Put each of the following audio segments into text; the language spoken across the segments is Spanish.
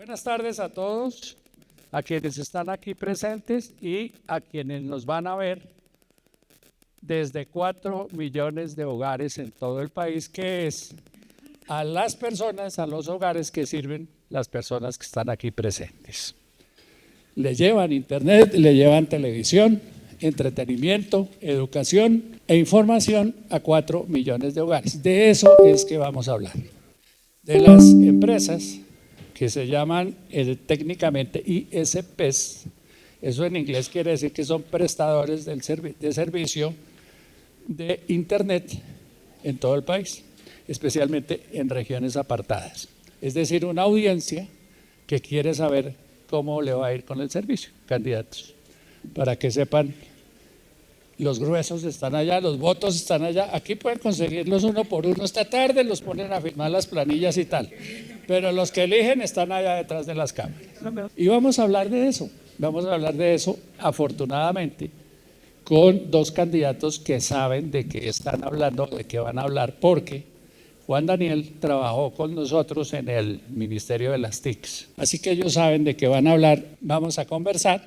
Buenas tardes a todos, a quienes están aquí presentes y a quienes nos van a ver desde 4 millones de hogares en todo el país, que es a las personas, a los hogares que sirven las personas que están aquí presentes. Le llevan internet, le llevan televisión, entretenimiento, educación e información a 4 millones de hogares. De eso es que vamos a hablar. De las empresas que se llaman técnicamente ISPs, eso en inglés quiere decir que son prestadores de servicio de internet en todo el país, especialmente en regiones apartadas. Es decir, una audiencia que quiere saber cómo le va a ir con el servicio, candidatos, para que sepan, los gruesos están allá, los votos están allá, aquí pueden conseguirlos uno por uno, esta tarde los ponen a firmar las planillas y tal, pero los que eligen están allá detrás de las cámaras. Y vamos a hablar de eso, afortunadamente, con 2 candidatos que saben de qué están hablando, de qué van a hablar, porque Juan Daniel trabajó con nosotros en el Ministerio de las TICs, así que ellos saben de qué van a hablar. Vamos a conversar,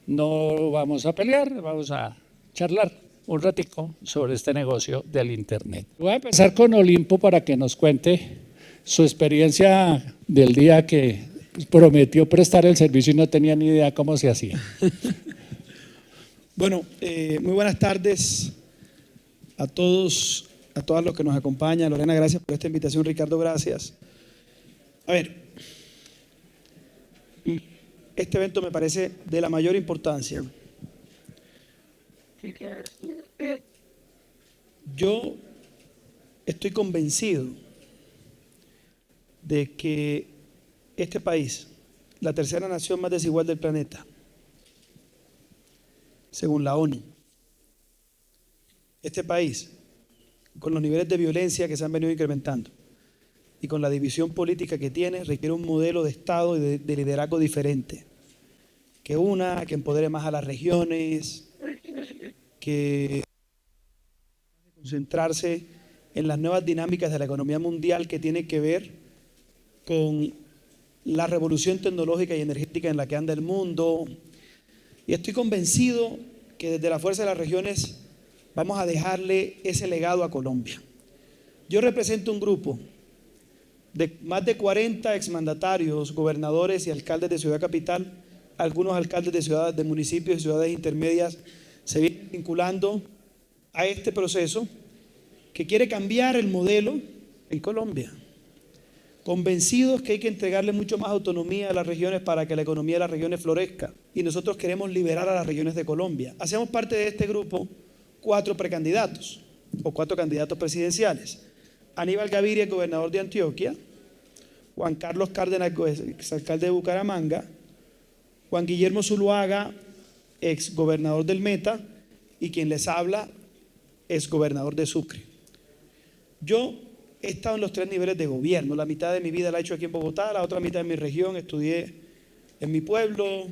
no vamos a pelear, vamos a charlar un ratico sobre este negocio del internet. Voy a empezar con Olimpo para que nos cuente su experiencia del día que prometió prestar el servicio y no tenía ni idea cómo se hacía. Bueno, muy buenas tardes a todos, a todas los que nos acompañan. Lorena, gracias por esta invitación. Ricardo, gracias. A ver, este evento me parece de la mayor importancia. Yo estoy convencido de que este país, la tercera nación más desigual del planeta, según la ONU, este país, con los niveles de violencia que se han venido incrementando y con la división política que tiene, requiere un modelo de Estado y de liderazgo diferente, que empodere más a las regiones, que concentrarse en las nuevas dinámicas de la economía mundial que tiene que ver con la revolución tecnológica y energética en la que anda el mundo. Y estoy convencido que desde la Fuerza de las Regiones vamos a dejarle ese legado a Colombia. Yo represento un grupo de más de 40 exmandatarios, gobernadores y alcaldes de Ciudad Capital. Algunos alcaldes de ciudades, de municipios y ciudades intermedias se vienen vinculando a este proceso que quiere cambiar el modelo en Colombia. Convencidos que hay que entregarle mucho más autonomía a las regiones para que la economía de las regiones florezca. Y nosotros queremos liberar a las regiones de Colombia. Hacemos parte de este grupo 4 precandidatos o 4 candidatos presidenciales. Aníbal Gaviria, gobernador de Antioquia. Juan Carlos Cárdenas, exalcalde de Bucaramanga. Juan Guillermo Zuluaga, ex gobernador del Meta, y quien les habla, ex gobernador de Sucre. Yo he estado en los 3 niveles de gobierno. La mitad de mi vida la he hecho aquí en Bogotá, la otra mitad en mi región. Estudié en mi pueblo,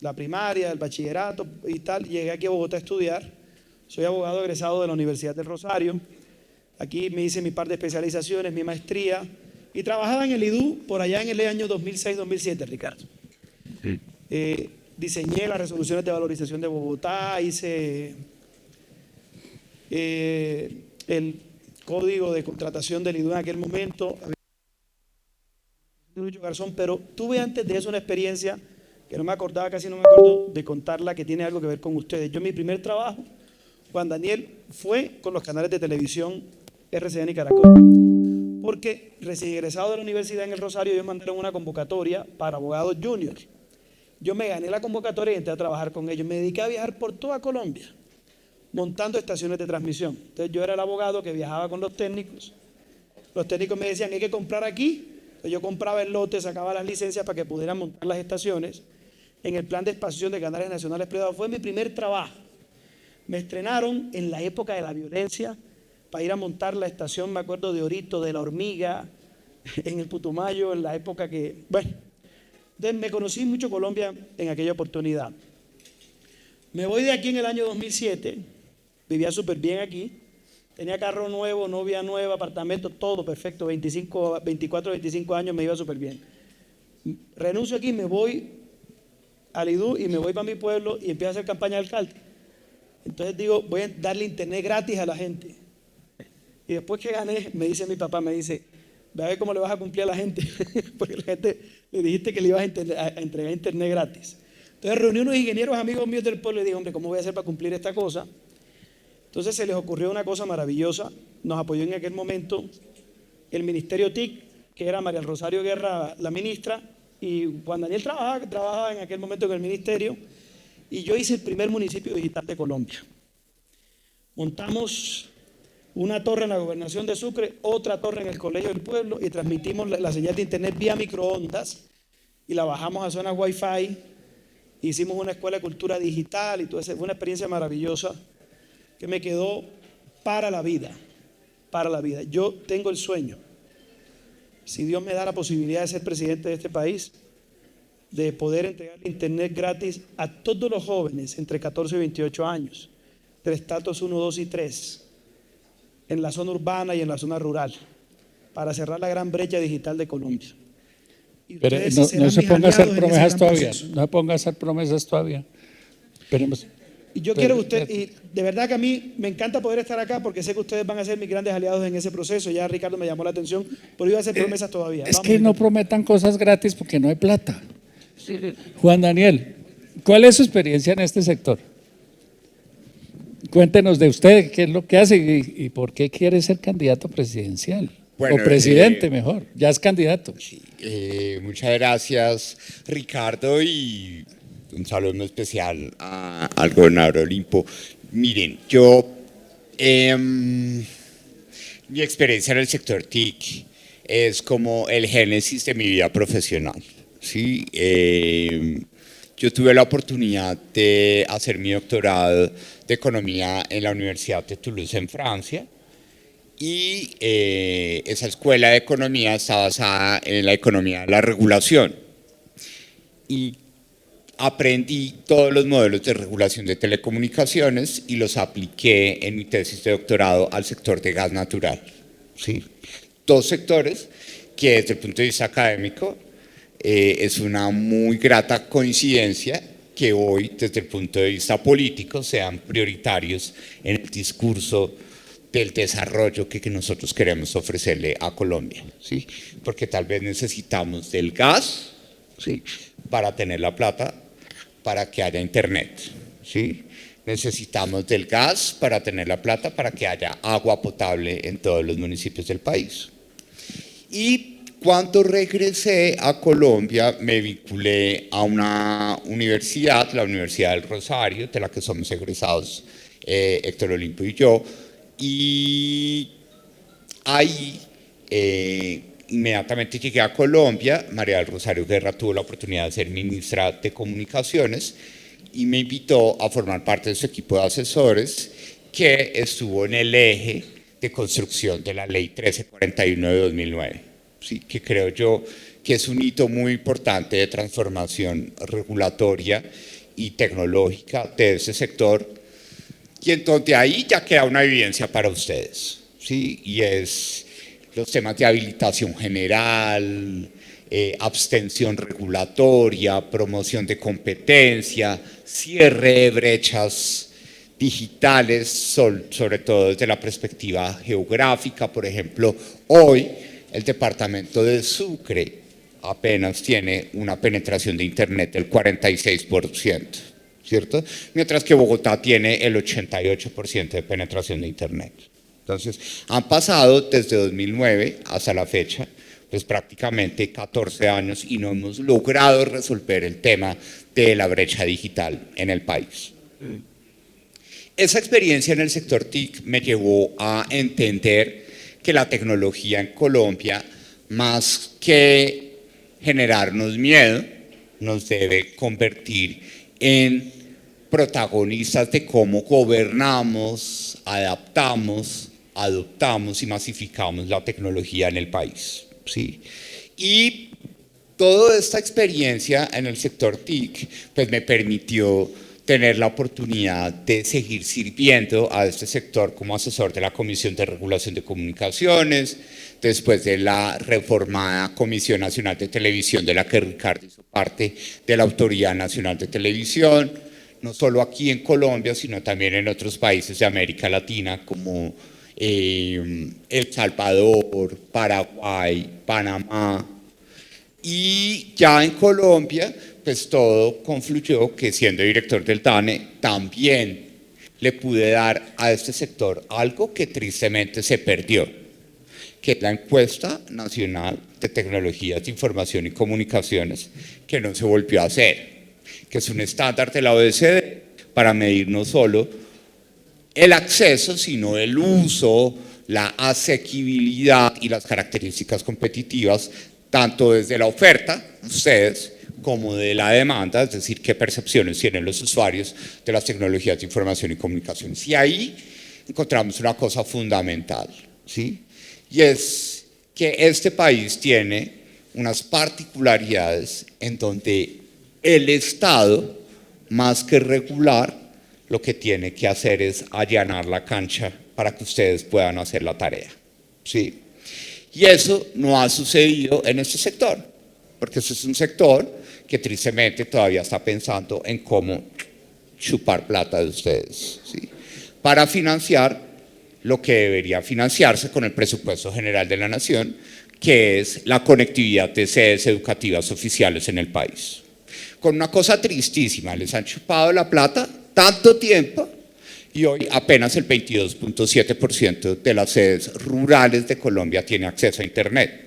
la primaria, el bachillerato y tal. Llegué aquí a Bogotá a estudiar. Soy abogado egresado de la Universidad del Rosario. Aquí me hice mi par de especializaciones, mi maestría, y trabajaba en el IDU por allá en el año 2006-2007, Ricardo. Sí. Diseñé las resoluciones de valorización de Bogotá, hice el código de contratación del IDU en aquel momento, Garzón, pero tuve antes de eso una experiencia que no me acordaba, casi no me acuerdo de contarla, que tiene algo que ver con ustedes. Yo, mi primer trabajo, Juan Daniel, fue con los canales de televisión RCN y Caracol, porque recién egresado de la universidad en el Rosario, ellos mandaron una convocatoria para abogados juniors. Yo me gané la convocatoria y entré a trabajar con ellos. Me dediqué a viajar por toda Colombia, montando estaciones de transmisión. Entonces yo era el abogado que viajaba con los técnicos. Los técnicos me decían, hay que comprar aquí. Entonces yo compraba el lote, sacaba las licencias para que pudieran montar las estaciones en el plan de expansión de canales nacionales privados. Fue mi primer trabajo. Me estrenaron en la época de la violencia para ir a montar la estación, me acuerdo, de Orito, de La Hormiga, en el Putumayo, en la época que, bueno, entonces me conocí mucho Colombia en aquella oportunidad. Me voy de aquí en el año 2007, vivía súper bien aquí, tenía carro nuevo, novia nueva, apartamento, todo perfecto, 24, 25 años me iba súper bien. renuncio aquí, me voy al IDU y me voy para mi pueblo y empiezo a hacer campaña de alcalde. Entonces digo, voy a darle internet gratis a la gente. Y después que gané, me dice mi papá, me dice, ve a ver cómo le vas a cumplir a la gente, porque la gente le dijiste que le ibas a entregar internet gratis. Entonces reuní unos ingenieros amigos míos del pueblo y dije, hombre, ¿cómo voy a hacer para cumplir esta cosa? Entonces se les ocurrió una cosa maravillosa, nos apoyó en aquel momento el Ministerio TIC, que era María Rosario Guerra, la ministra, y Juan Daniel trabajaba en aquel momento en el ministerio, y yo hice el primer municipio digital de Colombia. Montamos una torre en la gobernación de Sucre, otra torre en el colegio del pueblo, y transmitimos la señal de internet vía microondas, y la bajamos a zonas Wi-Fi, hicimos una escuela de cultura digital, y todo eso. Fue una experiencia maravillosa que me quedó para la vida, para la vida. Yo tengo el sueño, si Dios me da la posibilidad de ser presidente de este país, de poder entregar internet gratis a todos los jóvenes entre 14 y 28 años, del estatus 1, 2 y 3, en la zona urbana y en la zona rural, para cerrar la gran brecha digital de Colombia. Y Pero ustedes no se serán mis ponga a hacer aliados en ese promesas gran todavía. proceso. No se ponga a hacer promesas todavía. Esperemos. Y yo quiero que usted, y de verdad que a mí me encanta poder estar acá porque sé que ustedes van a ser mis grandes aliados en ese proceso. Ya Ricardo me llamó la atención, pero iba a hacer promesas todavía. Es Vamos, que no Ricardo. prometan cosas gratis porque no hay plata. Juan Daniel, ¿cuál es su experiencia en este sector? Cuéntenos de usted, qué es lo que hace y por qué quiere ser candidato presidencial. Bueno, o presidente mejor, ya es candidato. Muchas gracias, Ricardo, y un saludo muy especial al gobernador Olimpo. Miren, mi experiencia en el sector TIC es como el génesis de mi vida profesional. ¿Sí? Yo tuve la oportunidad de hacer mi doctorado de economía en la Universidad de Toulouse en Francia. Y esa escuela de economía está basada en la economía de la regulación. Y aprendí todos los modelos de regulación de telecomunicaciones y los apliqué en mi tesis de doctorado al sector de gas natural. ¿Sí? Dos sectores que desde el punto de vista académico es una muy grata coincidencia que hoy desde el punto de vista político sean prioritarios en el discurso del desarrollo que nosotros queremos ofrecerle a Colombia, ¿sí? Porque tal vez necesitamos del gas, ¿sí?, para tener la plata para que haya internet, ¿sí? Necesitamos del gas para tener la plata para que haya agua potable en todos los municipios del país. Y cuando regresé a Colombia me vinculé a una universidad, la Universidad del Rosario, de la que somos egresados Héctor Olimpo y yo, y ahí inmediatamente llegué a Colombia. María del Rosario Guerra tuvo la oportunidad de ser ministra de Comunicaciones y me invitó a formar parte de su equipo de asesores que estuvo en el eje de construcción de la Ley 1341 de 2009, ¿sí? Que creo yo que es un hito muy importante de transformación regulatoria y tecnológica de ese sector. Y entonces de ahí ya queda una evidencia para ustedes, ¿sí? Y es los temas de habilitación general, abstención regulatoria, promoción de competencia, cierre de brechas digitales, sobre todo desde la perspectiva geográfica. Por ejemplo, hoy el departamento de Sucre apenas tiene una penetración de Internet del 46%. ¿Cierto? Mientras que Bogotá tiene el 88% de penetración de Internet. Entonces, han pasado desde 2009 hasta la fecha, pues prácticamente 14 años y no hemos logrado resolver el tema de la brecha digital en el país. Esa experiencia en el sector TIC me llevó a entender que la tecnología en Colombia, más que generarnos miedo, nos debe convertir en protagonistas de cómo gobernamos, adaptamos, adoptamos y masificamos la tecnología en el país, ¿sí? Y toda esta experiencia en el sector TIC pues me permitió tener la oportunidad de seguir sirviendo a este sector como asesor de la Comisión de Regulación de Comunicaciones, después de la reformada Comisión Nacional de Televisión, de la que Ricardo hizo parte, de la Autoridad Nacional de Televisión, no solo aquí en Colombia, sino también en otros países de América Latina como El Salvador, Paraguay, Panamá. Y ya en Colombia, pues todo confluyó que siendo director del DANE también le pude dar a este sector algo que tristemente se perdió, que es la encuesta nacional de tecnologías de información y comunicaciones, que no se volvió a hacer, que es un estándar de la OECD para medir no solo el acceso, sino el uso, la asequibilidad y las características competitivas, tanto desde la oferta, ustedes, como de la demanda, es decir, qué percepciones tienen los usuarios de las tecnologías de información y comunicaciones. Y ahí encontramos una cosa fundamental, ¿sí? Y es que este país tiene unas particularidades en donde el Estado, más que regular, lo que tiene que hacer es allanar la cancha para que ustedes puedan hacer la tarea, ¿sí? Y eso no ha sucedido en este sector, porque este es un sector que tristemente todavía está pensando en cómo chupar plata de ustedes, ¿sí? Para financiar lo que debería financiarse con el presupuesto general de la nación, que es la conectividad de sedes educativas oficiales en el país. Con una cosa tristísima, les han chupado la plata tanto tiempo y hoy apenas el 22.7% de las sedes rurales de Colombia tiene acceso a Internet.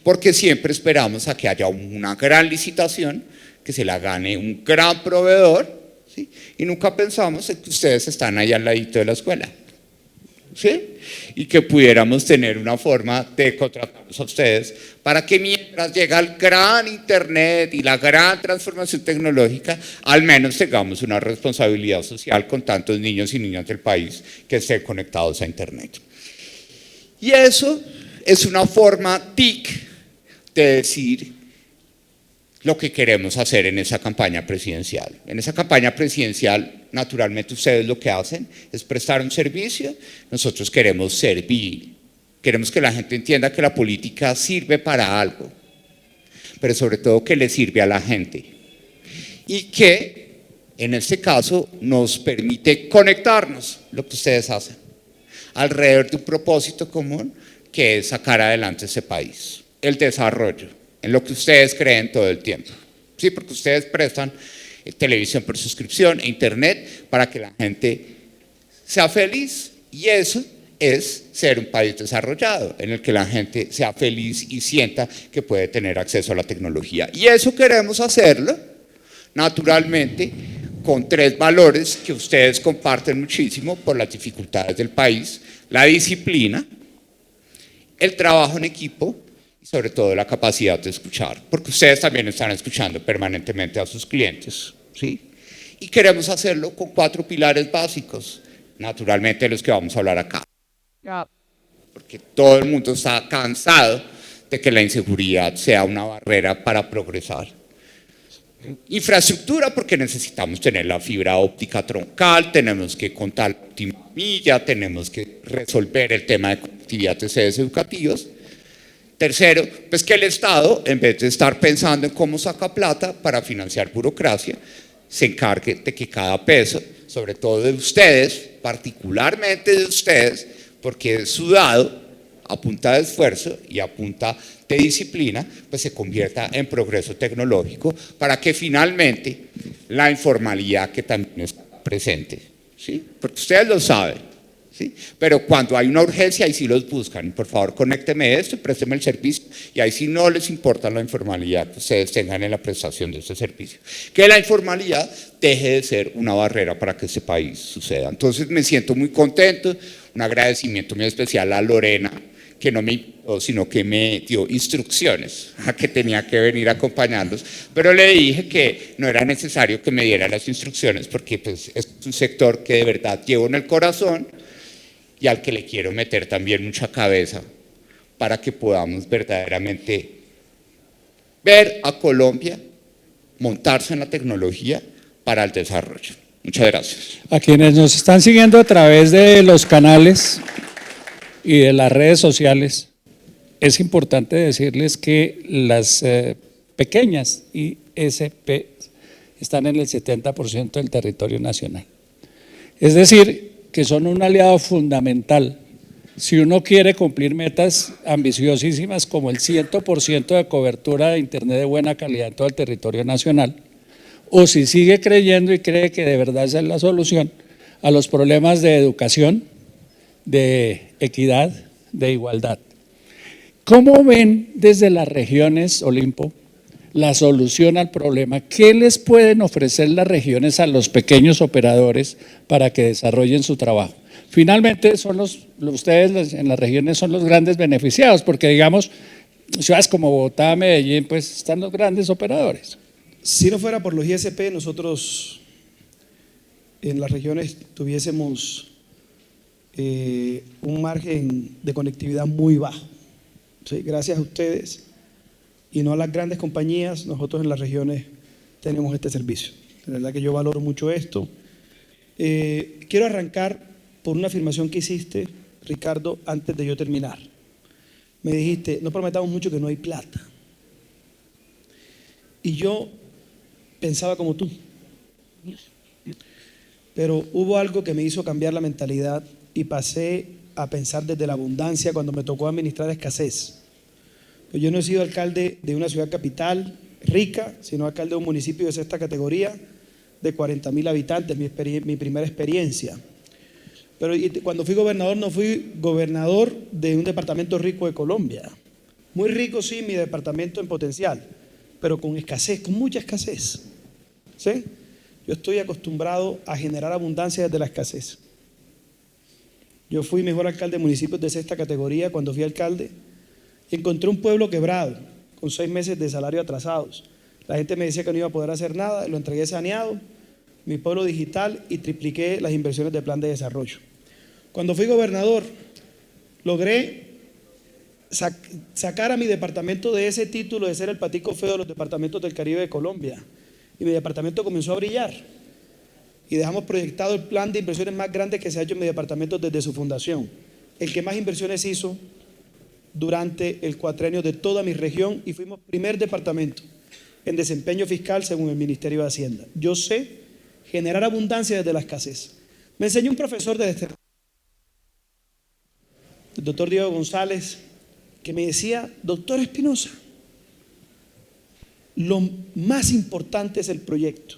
Porque siempre esperamos a que haya una gran licitación, que se la gane un gran proveedor, ¿sí? Y nunca pensamos en que ustedes están ahí al ladito de la escuela, ¿sí? Y que pudiéramos tener una forma de contratarlos a ustedes para que mientras llega el gran Internet y la gran transformación tecnológica, al menos tengamos una responsabilidad social con tantos niños y niñas del país que estén conectados a Internet. Y eso es una forma TIC de decir lo que queremos hacer en esa campaña presidencial. En esa campaña presidencial, naturalmente ustedes lo que hacen es prestar un servicio, nosotros queremos servir, queremos que la gente entienda que la política sirve para algo, pero sobre todo que le sirve a la gente y que en este caso nos permite conectarnos, lo que ustedes hacen, alrededor de un propósito común, que es sacar adelante ese país, el desarrollo, en lo que ustedes creen todo el tiempo. Sí, porque ustedes prestan televisión por suscripción e internet para que la gente sea feliz, y eso es ser un país desarrollado, en el que la gente sea feliz y sienta que puede tener acceso a la tecnología. Y eso queremos hacerlo, naturalmente, con 3 valores que ustedes comparten muchísimo por las dificultades del país: la disciplina, el trabajo en equipo y sobre todo la capacidad de escuchar, porque ustedes también están escuchando permanentemente a sus clientes, ¿sí? Y queremos hacerlo con 4 pilares básicos, naturalmente los que vamos a hablar acá, porque todo el mundo está cansado de que la inseguridad sea una barrera para progresar. Infraestructura, porque necesitamos tener la fibra óptica troncal, tenemos que contar la última milla, tenemos que resolver el tema de conectividad de sedes educativas. Tercero, pues que el Estado, en vez de estar pensando en cómo saca plata para financiar burocracia, se encargue de que cada peso, sobre todo de ustedes, particularmente de ustedes, porque es sudado, a punta de esfuerzo y a punta de disciplina, pues se convierta en progreso tecnológico para que finalmente la informalidad, que también está presente, ¿sí? Porque ustedes lo saben, ¿sí? Pero cuando hay una urgencia, ahí sí los buscan. Por favor, conécteme esto y présteme el servicio, y ahí sí no les importa la informalidad que ustedes tengan en la prestación de este servicio. Que la informalidad deje de ser una barrera para que este país suceda. Entonces me siento muy contento, un agradecimiento muy especial a Lorena, que no me invitó, sino que me dio instrucciones a que tenía que venir a acompañarlos, pero le dije que no era necesario que me diera las instrucciones, porque pues, es un sector que de verdad llevo en el corazón y al que le quiero meter también mucha cabeza para que podamos verdaderamente ver a Colombia montarse en la tecnología para el desarrollo. Muchas gracias. A quienes nos están siguiendo a través de los canales y de las redes sociales, es importante decirles que las pequeñas ISP están en el 70% del territorio nacional. Es decir, que son un aliado fundamental si uno quiere cumplir metas ambiciosísimas como el 100% de cobertura de Internet de buena calidad en todo el territorio nacional, o si sigue creyendo y cree que de verdad esa es la solución a los problemas de educación, de equidad, de igualdad. ¿Cómo ven desde las regiones, Olimpo, la solución al problema? ¿Qué les pueden ofrecer las regiones a los pequeños operadores para que desarrollen su trabajo? Finalmente, ustedes en las regiones son los grandes beneficiados, porque digamos, ciudades como Bogotá, Medellín, pues están los grandes operadores. Si no fuera por los ISP, nosotros en las regiones tuviésemos un margen de conectividad muy bajo. ¿Sí? Gracias a ustedes y no a las grandes compañías, nosotros en las regiones tenemos este servicio. De verdad que yo valoro mucho esto. Quiero arrancar por una afirmación que hiciste, Ricardo, antes de yo terminar. Me dijiste, no prometamos mucho que no hay plata. Y yo pensaba como tú. Pero hubo algo que me hizo cambiar la mentalidad y pasé a pensar desde la abundancia cuando me tocó administrar escasez. Pues yo no he sido alcalde de una ciudad capital rica, sino alcalde de un municipio de sexta categoría de 40,000 habitantes, mi primera experiencia. Pero cuando fui gobernador, no fui gobernador de un departamento rico de Colombia. Muy rico, sí, mi departamento en potencial, pero con escasez, con mucha escasez. ¿Sí? Yo estoy acostumbrado a generar abundancia desde la escasez. Yo fui mejor alcalde de municipios de sexta categoría cuando fui alcalde y encontré un pueblo quebrado, con 6 meses de salario atrasados. La gente me decía que no iba a poder hacer nada, lo entregué saneado, mi pueblo digital, y tripliqué las inversiones de plan de desarrollo. Cuando fui gobernador, logré sacar a mi departamento de ese título de ser el patico feo de los departamentos del Caribe de Colombia, y mi departamento comenzó a brillar. Y dejamos proyectado el plan de inversiones más grande que se ha hecho en mi departamento desde su fundación, el que más inversiones hizo durante el cuatrenio de toda mi región, y fuimos primer departamento en desempeño fiscal según el Ministerio de Hacienda. Yo sé generar abundancia desde la escasez. Me enseñó un profesor de el doctor Diego González, que me decía, doctor Espinosa, lo más importante es el proyecto.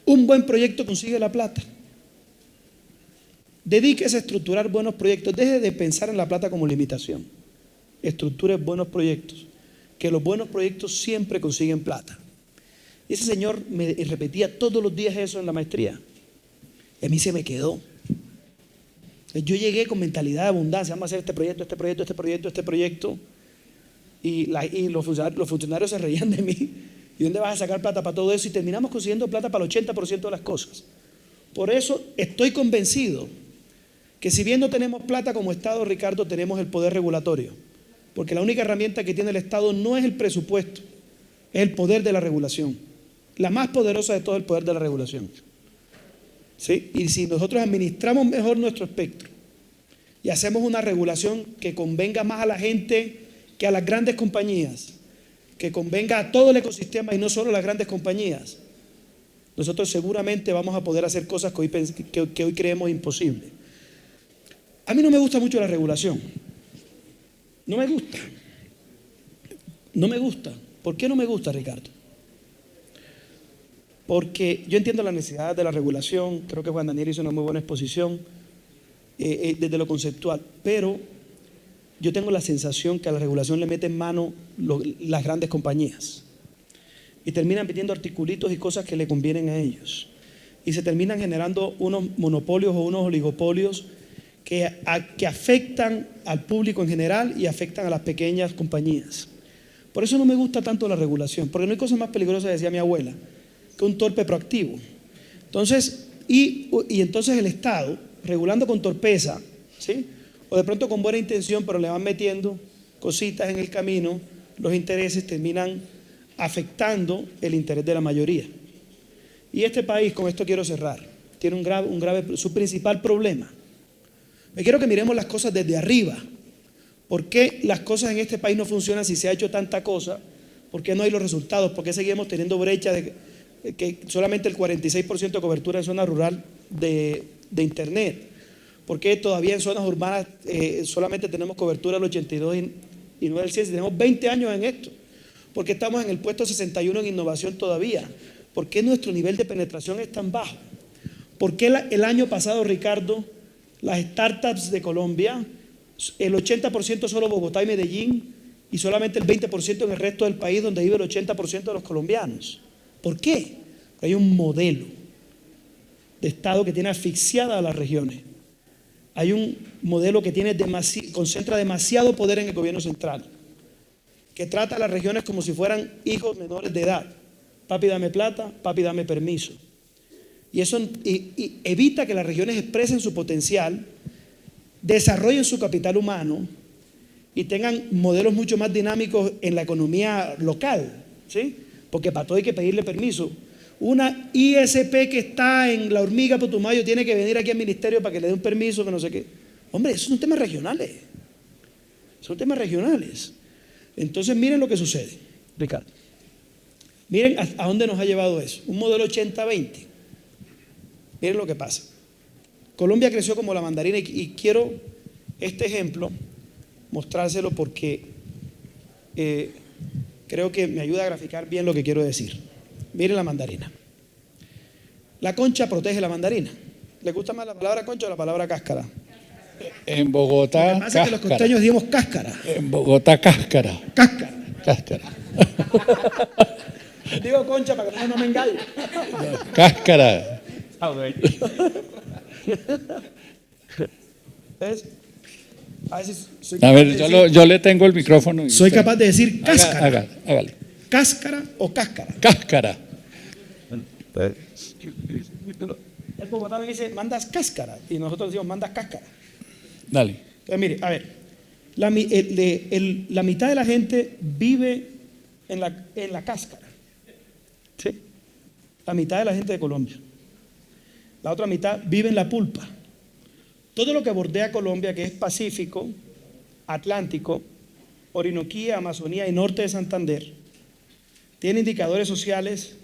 Un buen proyecto consigue la plata. Dedíquese a estructurar buenos proyectos. Deje de pensar en la plata como limitación. Estructure buenos proyectos, que los buenos proyectos siempre consiguen plata. Y ese señor me repetía todos los días eso en la maestría. Y a mí se me quedó. Yo llegué con mentalidad de abundancia. Vamos a hacer este proyecto, este proyecto, este proyecto, este proyecto. Y los funcionarios se reían de mí. ¿Y dónde vas a sacar plata para todo eso? Y terminamos consiguiendo plata para el 80% de las cosas. Por eso estoy convencido que si bien no tenemos plata como Estado, Ricardo, tenemos el poder regulatorio. Porque la única herramienta que tiene el Estado no es el presupuesto, es el poder de la regulación. La más poderosa de todo es el poder de la regulación. ¿Sí? Y si nosotros administramos mejor nuestro espectro y hacemos una regulación que convenga más a la gente que a las grandes compañías, que convenga a todo el ecosistema y no solo a las grandes compañías, nosotros seguramente vamos a poder hacer cosas que hoy creemos imposibles. A mí no me gusta mucho la regulación. No me gusta. No me gusta. ¿Por qué no me gusta, Ricardo? Porque yo entiendo la necesidad de la regulación. Creo que Juan Daniel hizo una muy buena exposición desde lo conceptual. Pero yo tengo la sensación que a la regulación le meten mano las grandes compañías. Y terminan pidiendo articulitos y cosas que le convienen a ellos. Y se terminan generando unos monopolios o unos oligopolios que afectan al público en general y afectan a las pequeñas compañías. Por eso no me gusta tanto la regulación, porque no hay cosa más peligrosa, decía mi abuela, que un torpe proactivo. Entonces, entonces el Estado, regulando con torpeza, ¿sí? O de pronto con buena intención, pero le van metiendo cositas en el camino, los intereses terminan afectando el interés de la mayoría. Y este país, con esto quiero cerrar, tiene su principal problema. Me quiero que miremos las cosas desde arriba. ¿Por qué las cosas en este país no funcionan si se ha hecho tanta cosa? ¿Por qué no hay los resultados? ¿Por qué seguimos teniendo brechas de que solamente el 46% de cobertura en zona rural de internet? ¿Por qué todavía en zonas urbanas solamente tenemos cobertura del 82 y no del 100? Tenemos 20 años en esto. ¿Por qué estamos en el puesto 61 en innovación todavía? ¿Por qué nuestro nivel de penetración es tan bajo? ¿Por qué el año pasado, Ricardo, las startups de Colombia, el 80% solo Bogotá y Medellín y solamente el 20% en el resto del país donde vive el 80% de los colombianos? ¿Por qué? Hay un modelo de Estado que tiene asfixiada a las regiones. Hay un modelo que concentra demasiado poder en el gobierno central, que trata a las regiones como si fueran hijos menores de edad. Papi, dame plata, papi, dame permiso. Y eso evita que las regiones expresen su potencial, desarrollen su capital humano y tengan modelos mucho más dinámicos en la economía local, ¿sí? Porque para todo hay que pedirle permiso. Una ISP que está en La Hormiga, Putumayo, tiene que venir aquí al ministerio para que le dé un permiso, que no sé qué. Hombre, esos son temas regionales. Son temas regionales. Entonces miren lo que sucede, Ricardo. Miren a dónde nos ha llevado eso. Un modelo 80-20. Miren lo que pasa. Colombia creció como la mandarina y quiero este ejemplo mostrárselo porque creo que me ayuda a graficar bien lo que quiero decir. Miren la mandarina. La concha protege la mandarina. ¿Le gusta más la palabra concha o la palabra cáscara? En Bogotá, Lo que pasa es que los costeños decimos cáscara. En Bogotá, cáscara. Cáscara. Cáscara. Digo concha para que no me engañe. Cáscara. ¿Ves? A ver si soy A capaz ver, de decir, yo le tengo el micrófono. Y soy usted- capaz de decir cáscara. Hágale. ¿Cáscara o cáscara? Cáscara. El bogotano dice, mandas cáscara. Y nosotros decimos, mandas cáscara. Dale. Entonces, mire, a ver. La mitad de la gente vive en la cáscara. ¿Sí? La mitad de la gente de Colombia. La otra mitad vive en la pulpa. Todo lo que bordea Colombia, que es Pacífico, Atlántico, Orinoquía, Amazonía y norte de Santander, tiene indicadores sociales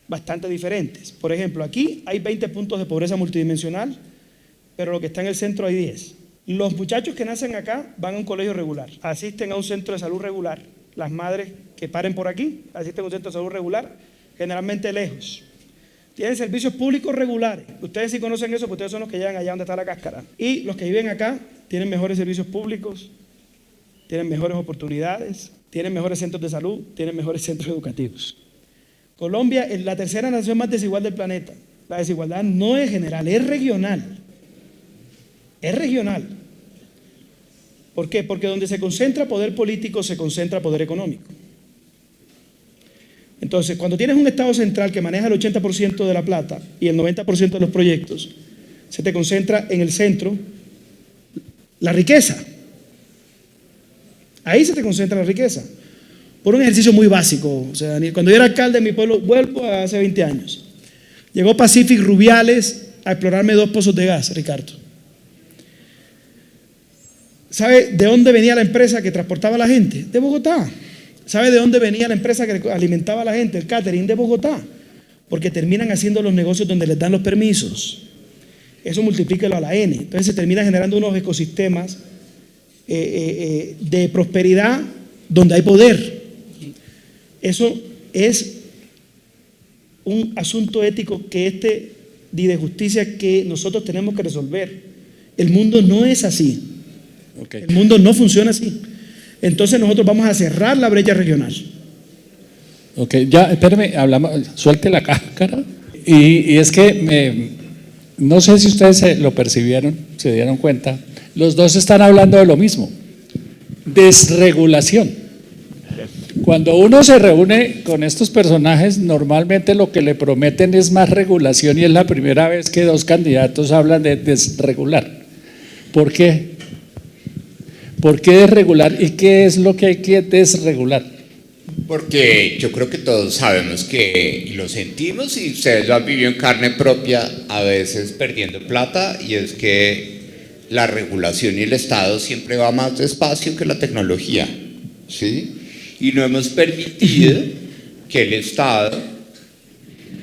bastante diferentes. Por ejemplo, aquí hay 20 puntos de pobreza multidimensional, pero lo que está en el centro hay 10. Los muchachos que nacen acá van a un colegio regular, asisten a un centro de salud regular. Las madres que paren por aquí asisten a un centro de salud regular, generalmente lejos. Tienen servicios públicos regulares. Ustedes sí conocen eso, porque ustedes son los que llegan allá donde está la cáscara. Y los que viven acá tienen mejores servicios públicos, tienen mejores oportunidades, tienen mejores centros de salud, tienen mejores centros educativos. Colombia es la tercera nación más desigual del planeta. La desigualdad no es general, es regional. Es regional. ¿Por qué? Porque donde se concentra poder político, se concentra poder económico. Entonces, cuando tienes un Estado central que maneja el 80% de la plata y el 90% de los proyectos, se te concentra en el centro la riqueza. Ahí se te concentra la riqueza. Por un ejercicio muy básico. O sea, cuando yo era alcalde de mi pueblo, vuelvo a hace 20 años. Llegó Pacific Rubiales a explorarme 2 pozos de gas, Ricardo. ¿Sabe de dónde venía la empresa que transportaba a la gente? De Bogotá. ¿Sabe de dónde venía la empresa que alimentaba a la gente? El catering, de Bogotá. Porque terminan haciendo los negocios donde les dan los permisos. Eso multiplícalo a la N. Entonces se termina generando unos ecosistemas de prosperidad donde hay poder. Eso es un asunto ético y de justicia que nosotros tenemos que resolver. El mundo no es así. Okay. El mundo no funciona así. Entonces nosotros vamos a cerrar la brecha regional. Ok, ya, espérame, suelte la cáscara. Y es que no sé si ustedes lo percibieron, se dieron cuenta. Los dos están hablando de lo mismo: desregulación. Cuando uno se reúne con estos personajes, normalmente lo que le prometen es más regulación, y es la primera vez que 2 candidatos hablan de desregular. ¿Por qué? ¿Por qué desregular? ¿Y qué es lo que hay que desregular? Porque yo creo que todos sabemos que, y lo sentimos, y ustedes lo han vivido en carne propia, a veces perdiendo plata, y es que la regulación y el Estado siempre va más despacio que la tecnología, ¿sí? Y no hemos permitido que el Estado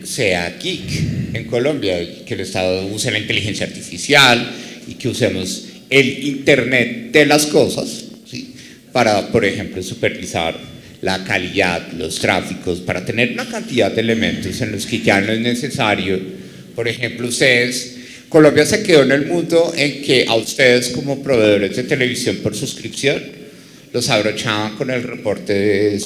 sea geek en Colombia, que el Estado use la inteligencia artificial y que usemos el Internet de las cosas, ¿sí? Para, por ejemplo, supervisar la calidad, los tráficos, para tener una cantidad de elementos en los que ya no es necesario. Por ejemplo, Colombia se quedó en el mundo en que a ustedes como proveedores de televisión por suscripción los abrochaban con el reporte de...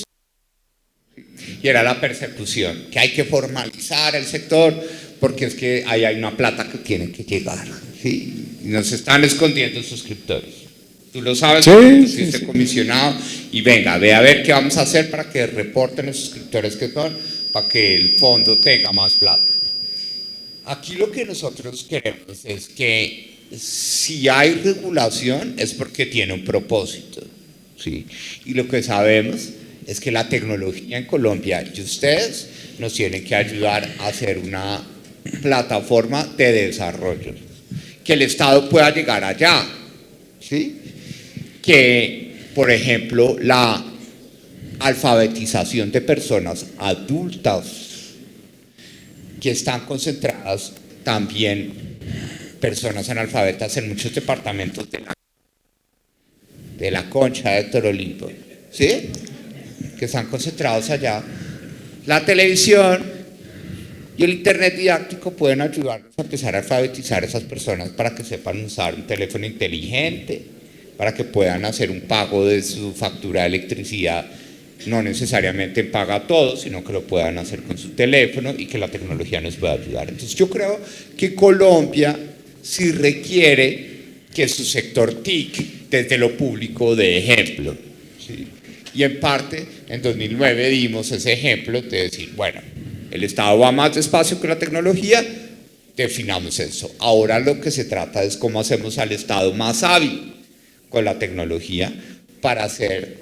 Y era la persecución, que hay que formalizar el sector porque es que ahí hay una plata que tiene que llegar, ¿sí? Y nos están escondiendo suscriptores. Tú lo sabes, porque tú fuiste comisionado, y venga, ve a ver qué vamos a hacer para que reporten los suscriptores que son, para que el fondo tenga más plata. Aquí lo que nosotros queremos es que si hay regulación es porque tiene un propósito, ¿sí? Y lo que sabemos es que la tecnología en Colombia y ustedes nos tienen que ayudar a hacer una plataforma de desarrollo, que el Estado pueda llegar allá, ¿sí? Que, por ejemplo, la alfabetización de personas adultas que están concentradas también, personas analfabetas en muchos departamentos de la Concha de Héctor Olimpo, ¿sí? Que están concentrados allá. La televisión y el Internet didáctico pueden ayudarnos a empezar a alfabetizar a esas personas para que sepan usar un teléfono inteligente, para que puedan hacer un pago de su factura de electricidad, no necesariamente en paga todo, sino que lo puedan hacer con su teléfono y que la tecnología nos pueda ayudar. Entonces yo creo que Colombia sí requiere que su sector TIC, desde lo público, dé ejemplo, ¿sí? Y en parte, en 2009 dimos ese ejemplo de decir, bueno, el Estado va más despacio que la tecnología, definamos eso. Ahora lo que se trata es cómo hacemos al Estado más hábil con la tecnología para hacer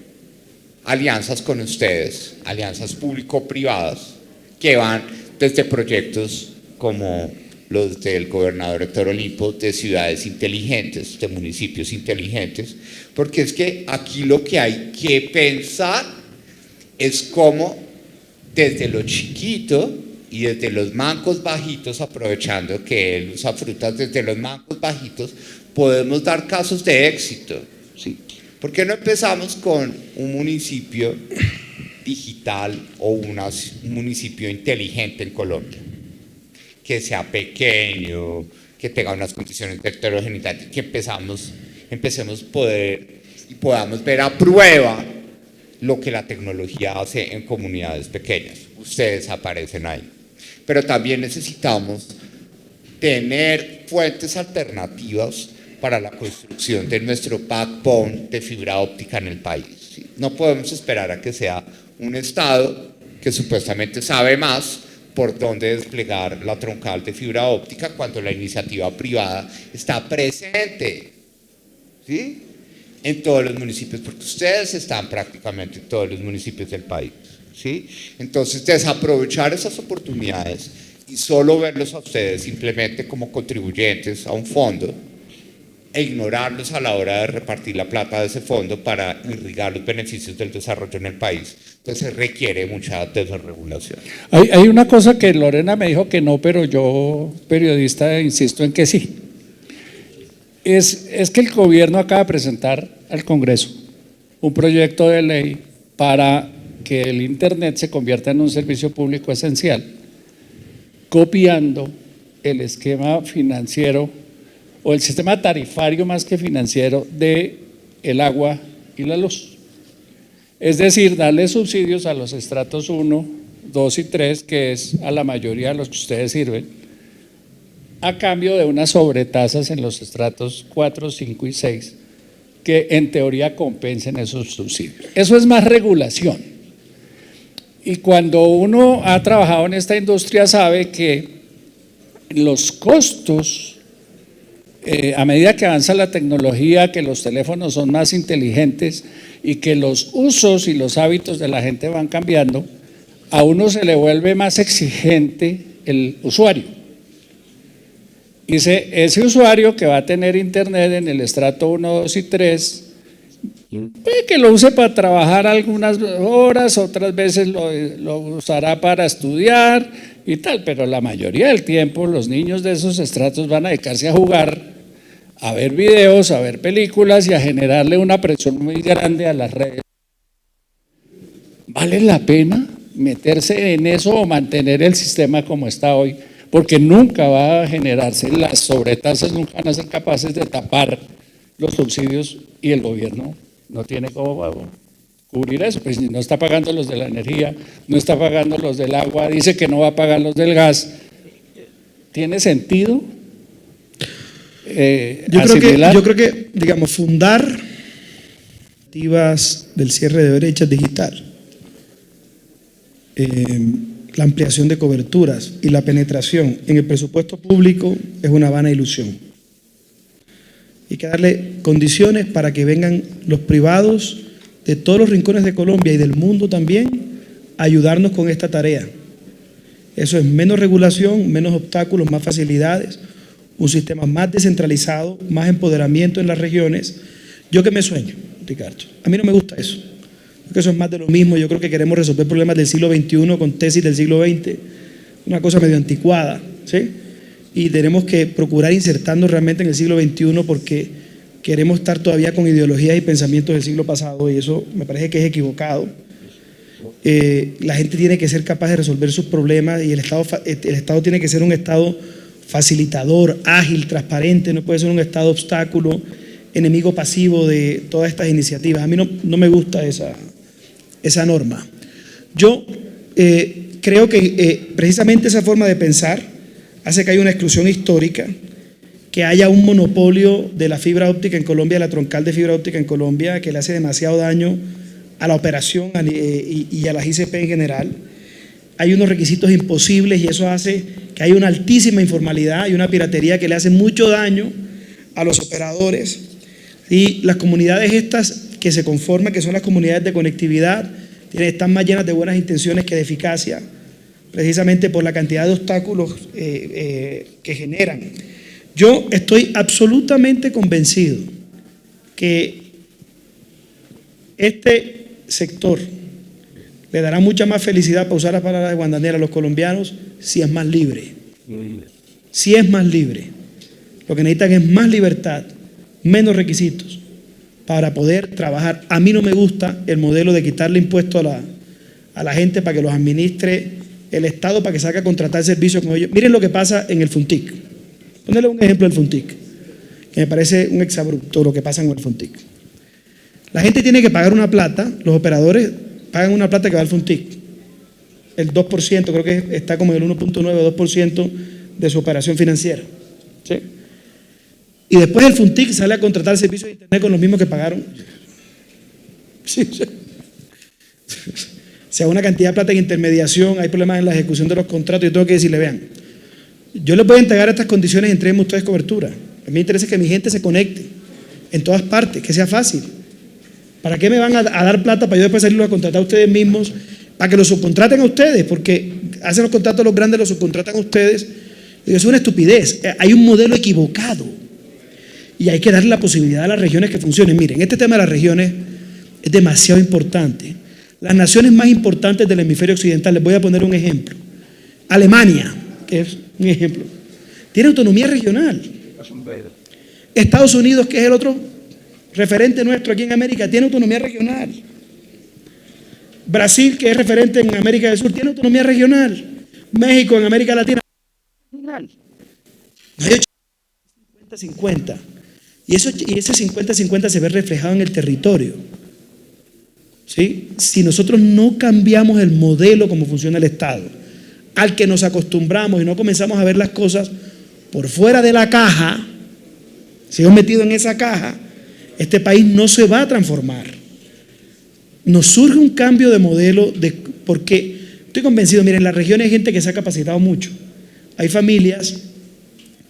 alianzas con ustedes, alianzas público-privadas, que van desde proyectos como los del gobernador Héctor Olimpo, de ciudades inteligentes, de municipios inteligentes, porque es que aquí lo que hay que pensar es cómo desde lo chiquito y desde los mancos bajitos, aprovechando que él usa frutas desde los mancos bajitos, podemos dar casos de éxito, ¿sí? ¿Por qué no empezamos con un municipio digital o un municipio inteligente en Colombia? Que sea pequeño, que tenga unas condiciones de heterogeneidad, y que empecemos y podamos ver a prueba lo que la tecnología hace en comunidades pequeñas. Ustedes aparecen ahí. Pero también necesitamos tener fuentes alternativas para la construcción de nuestro backbone de fibra óptica en el país, ¿sí? No podemos esperar a que sea un Estado que supuestamente sabe más por dónde desplegar la troncal de fibra óptica cuando la iniciativa privada está presente, ¿sí? En todos los municipios, porque ustedes están prácticamente en todos los municipios del país, ¿sí? Entonces, desaprovechar esas oportunidades y solo verlos a ustedes simplemente como contribuyentes a un fondo e ignorarlos a la hora de repartir la plata de ese fondo para irrigar los beneficios del desarrollo en el país. Entonces requiere mucha desregulación. Hay una cosa que Lorena me dijo que no, pero yo, periodista, insisto en que sí. Es que el gobierno acaba de presentar al Congreso un proyecto de ley para que el Internet se convierta en un servicio público esencial, copiando el esquema financiero o el sistema tarifario más que financiero de el agua y la luz. Es decir, darle subsidios a los estratos 1, 2 y 3, que es a la mayoría de los que ustedes sirven, a cambio de unas sobretasas en los estratos 4, 5 y 6, que en teoría compensen esos subsidios. Eso es más regulación. Y cuando uno ha trabajado en esta industria sabe que los costos a medida que avanza la tecnología, que los teléfonos son más inteligentes y que los usos y los hábitos de la gente van cambiando, a uno se le vuelve más exigente el usuario. Dice, ese usuario que va a tener internet en el estrato 1, 2 y 3, que lo use para trabajar algunas horas, otras veces lo usará para estudiar y tal, pero la mayoría del tiempo los niños de esos estratos van a dedicarse a jugar, a ver videos, a ver películas y a generarle una presión muy grande a las redes. ¿Vale la pena meterse en eso o mantener el sistema como está hoy? Porque nunca va a generarse, las sobretasas nunca van a ser capaces de tapar los subsidios y el gobierno no tiene cómo cubrir eso, pues no está pagando los de la energía, no está pagando los del agua, dice que no va a pagar los del gas. ¿Tiene sentido? Yo creo que, digamos, fundar activas del cierre de brechas digital, la ampliación de coberturas y la penetración en el presupuesto público es una vana ilusión. Hay que darle condiciones para que vengan los privados de todos los rincones de Colombia y del mundo también a ayudarnos con esta tarea. Eso es menos regulación, menos obstáculos, más facilidades, un sistema más descentralizado, más empoderamiento en las regiones. Yo que me sueño, Ricardo, a mí no me gusta eso. Creo que eso es más de lo mismo. Yo creo que queremos resolver problemas del siglo XXI con tesis del siglo XX, una cosa medio anticuada, ¿sí? Y tenemos que procurar insertarnos realmente en el siglo XXI porque queremos estar todavía con ideologías y pensamientos del siglo pasado y eso me parece que es equivocado. La gente tiene que ser capaz de resolver sus problemas y el Estado tiene que ser un Estado facilitador, ágil, transparente, no puede ser un Estado obstáculo, enemigo pasivo de todas estas iniciativas. A mí no me gusta esa norma. Yo creo que precisamente esa forma de pensar hace que haya una exclusión histórica, que haya un monopolio de la fibra óptica en Colombia, la troncal de fibra óptica en Colombia, que le hace demasiado daño a la operación y a las ICP en general. Hay unos requisitos imposibles y eso hace que haya una altísima informalidad y una piratería que le hace mucho daño a los operadores. Y las comunidades estas que se conforman, que son las comunidades de conectividad, están más llenas de buenas intenciones que de eficacia, precisamente por la cantidad de obstáculos que generan. Yo estoy absolutamente convencido que este sector le dará mucha más felicidad, para usar las palabras de Guandanera, a los colombianos si es más libre. Si es más libre. Lo que necesitan es más libertad, menos requisitos para poder trabajar. A mí no me gusta el modelo de quitarle impuestos a la gente para que los administre el Estado, para que salga a contratar servicios con ellos. Miren lo que pasa en el FUNTIC. Ponerle un ejemplo del FUNTIC, que me parece un exabrupto lo que pasa en el FUNTIC. La gente tiene que pagar una plata, los operadores pagan una plata que va al FUNTIC. El 2%, creo que está como en el 1.9 2% de su operación financiera. ¿Sí? Y después el FUNTIC sale a contratar servicios de internet con los mismos que pagaron. Sí, sí. O sea, una cantidad de plata en intermediación, hay problemas en la ejecución de los contratos. Yo tengo que decirle, vean, yo les voy a entregar estas condiciones y entreguen ustedes cobertura. A mí me interesa que mi gente se conecte en todas partes, que sea fácil. ¿Para qué me van a dar plata para yo después salirlos a contratar a ustedes mismos? Para que los subcontraten a ustedes, porque hacen los contratos los grandes, los subcontratan a ustedes. Eso es una estupidez. Hay un modelo equivocado y hay que darle la posibilidad a las regiones que funcionen. Miren, este tema de las regiones es demasiado importante. Las naciones más importantes del hemisferio occidental, les voy a poner un ejemplo. Alemania, que es un ejemplo, tiene autonomía regional. Estados Unidos, que es el otro referente nuestro aquí en América, tiene autonomía regional. Brasil, que es referente en América del Sur, tiene autonomía regional. México en América Latina, regional. Hay 50-50. Y ese 50-50 se ve reflejado en el territorio. ¿Sí? Si nosotros no cambiamos el modelo como funciona el Estado, al que nos acostumbramos y no comenzamos a ver las cosas por fuera de la caja, sigamos metidos en esa caja, este país no se va a transformar. Nos surge un cambio de modelo, porque estoy convencido, miren, en las regiones hay gente que se ha capacitado mucho. Hay familias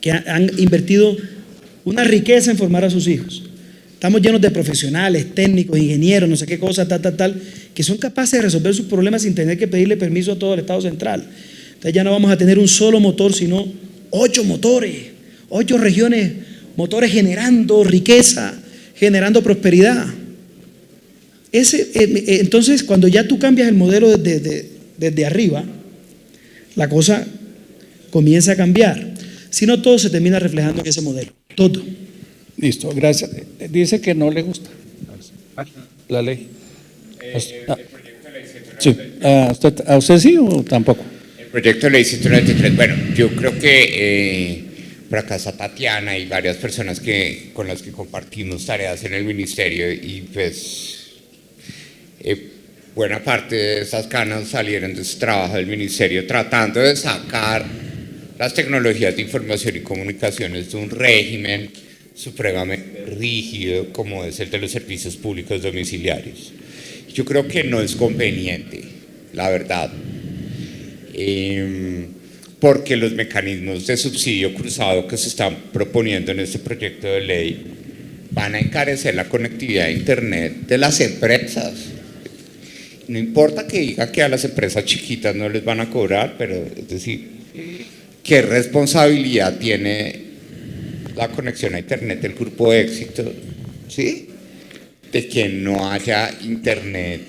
que han invertido una riqueza en formar a sus hijos. Estamos llenos de profesionales, técnicos, ingenieros, no sé qué cosa, tal, que son capaces de resolver sus problemas sin tener que pedirle permiso a todo el Estado central. Entonces ya no vamos a tener un solo motor, sino 8 motores, 8 regiones, motores generando riqueza, generando prosperidad. Entonces, cuando ya tú cambias el modelo desde arriba, la cosa comienza a cambiar. Si no, todo se termina reflejando en ese modelo. Todo. Listo, gracias. Dice que no le gusta la ley. Sí. ¿A usted sí o tampoco? El proyecto de ley 193, bueno, yo creo que por acá está Tatiana y varias personas con las que compartimos tareas en el ministerio y pues buena parte de esas canas salieron de ese trabajo del ministerio tratando de sacar las tecnologías de información y comunicaciones de un régimen supremamente rígido como es el de los servicios públicos domiciliarios. Yo creo que no es conveniente, la verdad, porque los mecanismos de subsidio cruzado que se están proponiendo en este proyecto de ley van a encarecer la conectividad a Internet de las empresas. No importa que diga que a las empresas chiquitas no les van a cobrar, pero es decir, ¿qué responsabilidad tiene la conexión a Internet del Grupo Éxito? ¿Sí? De que no haya Internet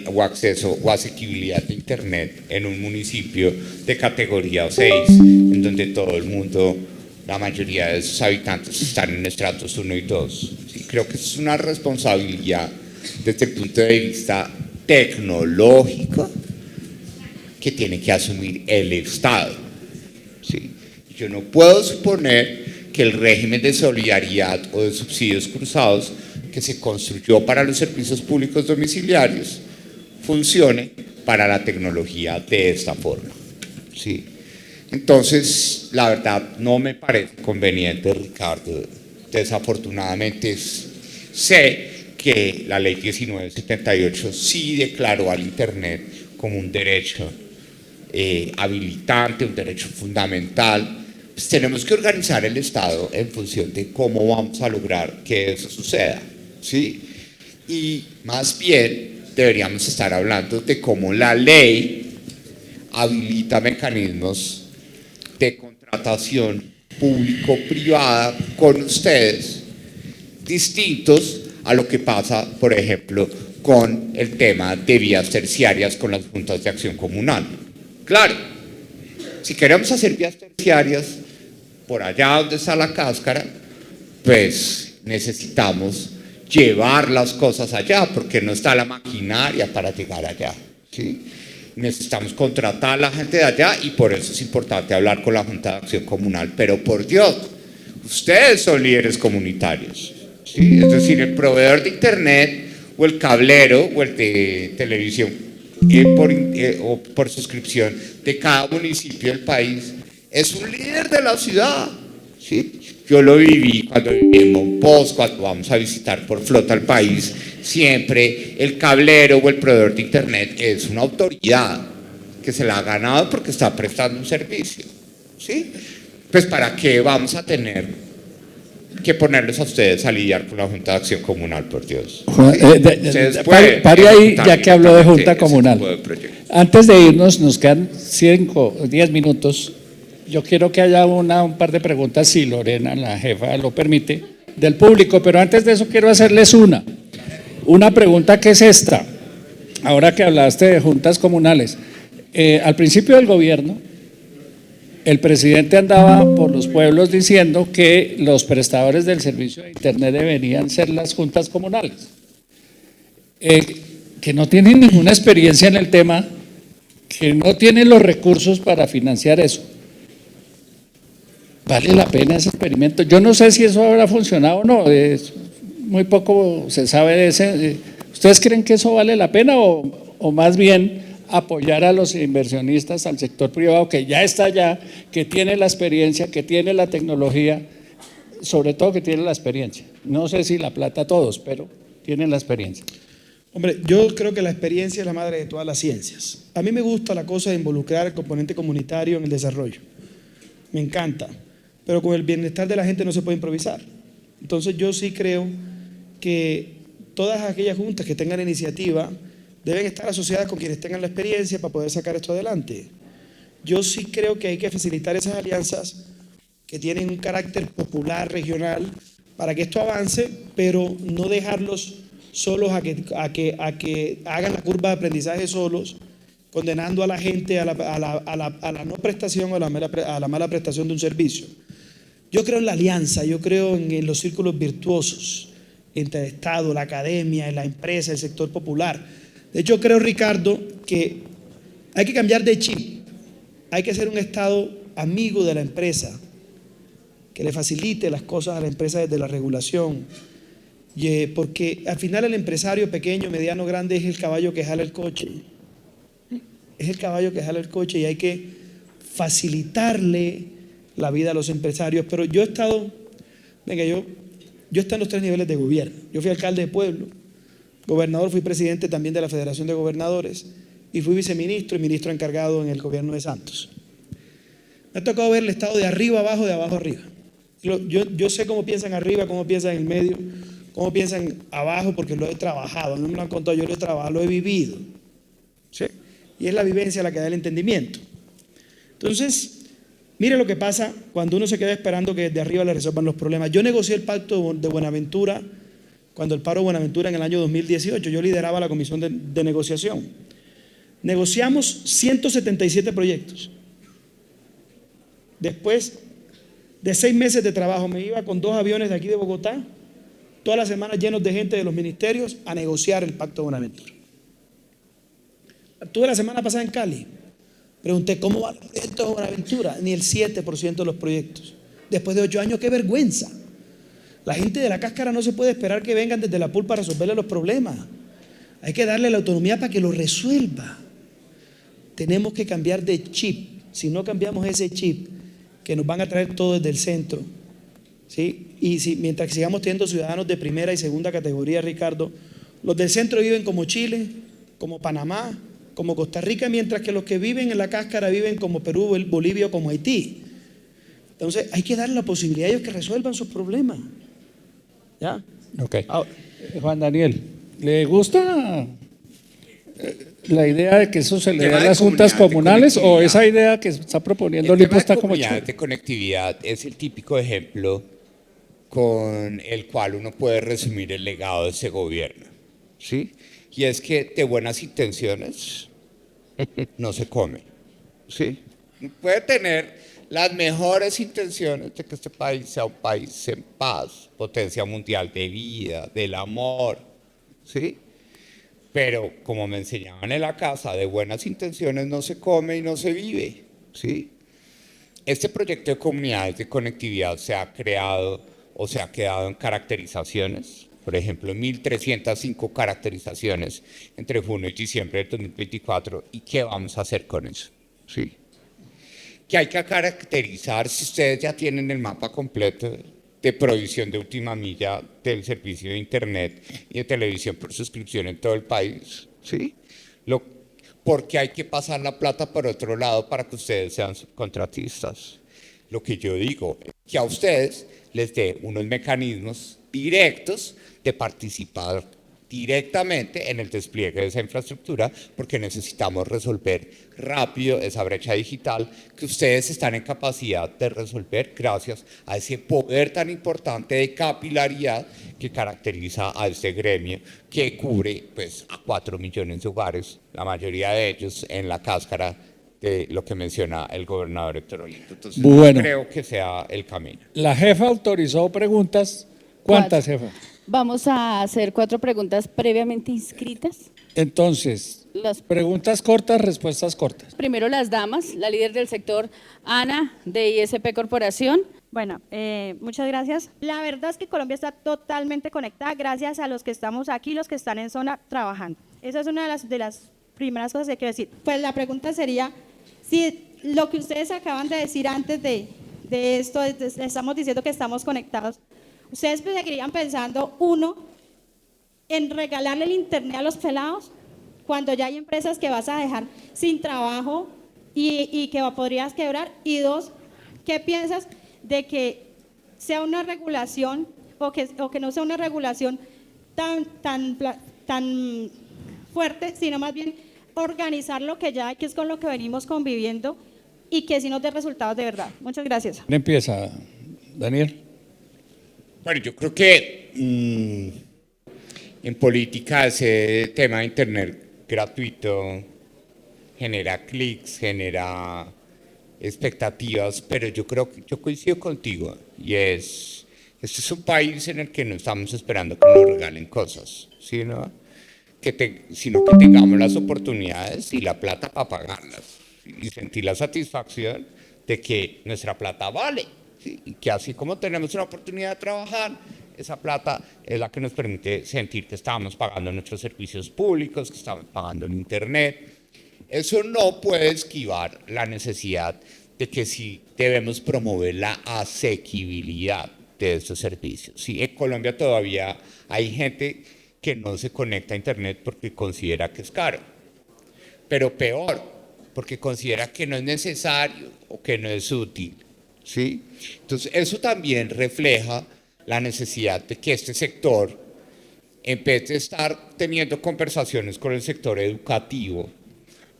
o acceso o asequibilidad de Internet en un municipio de categoría 6, en donde todo el mundo, la mayoría de sus habitantes están en estratos 1 y 2. ¿Sí? Creo que es una responsabilidad desde el punto de vista tecnológico que tiene que asumir el Estado. ¿Sí? Yo no puedo suponer que el régimen de solidaridad o de subsidios cruzados que se construyó para los servicios públicos domiciliarios funcione para la tecnología de esta forma. ¿Sí? Entonces, la verdad, no me parece conveniente, Ricardo. Desafortunadamente, sé que la ley 1978 sí declaró al Internet como un derecho habilitante, un derecho fundamental. Pues tenemos que organizar el Estado en función de cómo vamos a lograr que eso suceda, ¿sí? Y más bien deberíamos estar hablando de cómo la ley habilita mecanismos de contratación público-privada con ustedes distintos a lo que pasa, por ejemplo, con el tema de vías terciarias con las juntas de acción comunal. Claro, si queremos hacer vías terciarias por allá donde está la cáscara, pues necesitamos llevar las cosas allá, porque no está la maquinaria para llegar allá, ¿sí? Necesitamos contratar a la gente de allá y por eso es importante hablar con la Junta de Acción Comunal. Pero por Dios, ustedes son líderes comunitarios, ¿sí? Es decir, el proveedor de Internet o el cablero o el de televisión o por suscripción de cada municipio del país es un líder de la ciudad, ¿sí? Yo lo viví cuando viví en Monpós, cuando vamos a visitar por flota el país, siempre el cablero o el proveedor de Internet es una autoridad que se la ha ganado porque está prestando un servicio, ¿sí? Pues ¿para qué vamos a tener que ponerles a ustedes a lidiar con la Junta de Acción Comunal, por Dios? Pare ahí, ya que habló de Junta Comunal. Antes de irnos, nos quedan 5 o 10 minutos. Yo quiero que haya un par de preguntas, si Lorena, la jefa, lo permite, del público, pero antes de eso quiero hacerles una pregunta que es esta. Ahora que hablaste de juntas comunales, al principio del gobierno, el presidente andaba por los pueblos diciendo que los prestadores del servicio de Internet deberían ser las juntas comunales, que no tienen ninguna experiencia en el tema, que no tienen los recursos para financiar eso. ¿Vale la pena ese experimento? Yo no sé si eso habrá funcionado o no, muy poco se sabe de ese. ¿Ustedes creen que eso vale la pena o más bien apoyar a los inversionistas, al sector privado que ya está allá, que tiene la experiencia, que tiene la tecnología, sobre todo que tiene la experiencia? No sé si la plata todos, pero tienen la experiencia. Hombre, yo creo que la experiencia es la madre de todas las ciencias. A mí me gusta la cosa de involucrar el componente comunitario en el desarrollo. Me encanta. pero con el bienestar de la gente no se puede improvisar. Entonces yo sí creo que todas aquellas juntas que tengan iniciativa deben estar asociadas con quienes tengan la experiencia para poder sacar esto adelante. Yo sí creo que hay que facilitar esas alianzas que tienen un carácter popular, regional, para que esto avance, pero no dejarlos solos a que hagan la curva de aprendizaje solos, condenando a la gente a la no prestación o a la mala prestación de un servicio. Yo creo en la alianza, yo creo en los círculos virtuosos entre el Estado, la academia, la empresa, el sector popular. De hecho, creo, Ricardo, que hay que cambiar de chip. Hay que ser un Estado amigo de la empresa, que le facilite las cosas a la empresa desde la regulación. Porque al final el empresario pequeño, mediano, grande es el caballo que jala el coche. Es el caballo que jala el coche y hay que facilitarle la vida a los empresarios. Pero yo he estado, yo he estado en los 3 niveles de gobierno. Yo fui alcalde de pueblo, gobernador, fui presidente también de la Federación de Gobernadores y fui viceministro y ministro encargado en el gobierno de Santos. Me ha tocado ver el Estado de arriba abajo, de abajo arriba. Yo sé cómo piensan arriba, cómo piensan en el medio, cómo piensan abajo, porque lo he trabajado, no me lo han contado, yo lo he trabajado, lo he vivido. ¿Sí? Y es la vivencia la que da el entendimiento. Entonces, mire lo que pasa cuando uno se queda esperando que desde arriba le resuelvan los problemas. Yo negocié el pacto de Buenaventura, cuando el paro de Buenaventura en el año 2018, yo lideraba la comisión de negociación. Negociamos 177 proyectos. Después de 6 meses de trabajo, me iba con 2 aviones de aquí de Bogotá, todas las semanas llenos de gente de los ministerios, a negociar el pacto de Buenaventura. Estuve la semana pasada en Cali. Pregunté, ¿cómo va el proyecto de Buenaventura? Ni el 7% de los proyectos. Después de 8 años, ¡qué vergüenza! La gente de la cáscara no se puede esperar que vengan desde la pulpa a resolverle los problemas. Hay que darle la autonomía para que lo resuelva. Tenemos que cambiar de chip. Si no cambiamos ese chip, que nos van a traer todo desde el centro, ¿sí? Y mientras sigamos teniendo ciudadanos de primera y segunda categoría, Ricardo, los del centro viven como Chile, como Panamá, como Costa Rica, mientras que los que viven en la cáscara viven como Perú, Bolivia o como Haití. Entonces hay que darle la posibilidad a ellos que resuelvan sus problemas. ¿Ya? Okay. Juan Daniel, ¿le gusta la idea de que eso se le dé a las juntas comunales o esa idea que está proponiendo Lipo está como chévere? De conectividad es el típico ejemplo con el cual uno puede resumir el legado de ese gobierno, ¿sí? Y es que de buenas intenciones no se come, ¿sí? Puede tener las mejores intenciones de que este país sea un país en paz, potencia mundial de vida, del amor, ¿sí? Pero como me enseñaban en la casa, de buenas intenciones no se come y no se vive, ¿sí? Este proyecto de comunidades de conectividad se ha creado o se ha quedado en caracterizaciones. Por ejemplo, 1.305 caracterizaciones entre junio y diciembre del 2024. ¿Y qué vamos a hacer con eso? ¿Sí? Que hay que caracterizar, si ustedes ya tienen el mapa completo de provisión de última milla del servicio de internet y de televisión por suscripción en todo el país, ¿sí? Porque hay que pasar la plata por otro lado para que ustedes sean subcontratistas. Lo que yo digo es que a ustedes les dé unos mecanismos directos de participar directamente en el despliegue de esa infraestructura, porque necesitamos resolver rápido esa brecha digital que ustedes están en capacidad de resolver gracias a ese poder tan importante de capilaridad que caracteriza a este gremio que cubre pues, a 4 millones de hogares, la mayoría de ellos en la cáscara de lo que menciona el gobernador Héctor Olito. Entonces, bueno, creo que sea el camino. La jefa autorizó preguntas. ¿Cuántas, jefa? Vamos a hacer 4 preguntas previamente inscritas. Entonces, preguntas cortas, respuestas cortas. Primero las damas, la líder del sector, Ana, de ISP Corporación. Bueno, muchas gracias. La verdad es que Colombia está totalmente conectada gracias a los que estamos aquí, los que están en zona trabajando. Esa es una de las primeras cosas que quiero decir. Pues la pregunta sería, si lo que ustedes acaban de decir antes de esto, estamos diciendo que estamos conectados, ¿ustedes seguirían pensando, uno, en regalarle el internet a los pelados cuando ya hay empresas que vas a dejar sin trabajo y que podrías quebrar? Y 2, ¿qué piensas de que sea una regulación o que no sea una regulación tan fuerte, sino más bien organizar lo que ya hay, que es con lo que venimos conviviendo y que sí nos dé resultados de verdad. Muchas gracias. ¿Quién empieza? Daniel. Bueno, yo creo que en política ese tema de Internet gratuito genera clics, genera expectativas, pero yo creo que yo coincido contigo y este es un país en el que no estamos esperando que nos regalen cosas, sino que tengamos las oportunidades y la plata para pagarlas y sentir la satisfacción de que nuestra plata vale, ¿sí? Y que así como tenemos una oportunidad de trabajar, esa plata es la que nos permite sentir que estamos pagando nuestros servicios públicos, que estamos pagando el Internet. Eso no puede esquivar la necesidad de que sí debemos promover la asequibilidad de estos servicios. Sí, en Colombia todavía hay gente que no se conecta a Internet porque considera que es caro, pero peor, porque considera que no es necesario o que no es útil, ¿sí? Entonces, eso también refleja la necesidad de que este sector, en vez de estar teniendo conversaciones con el sector educativo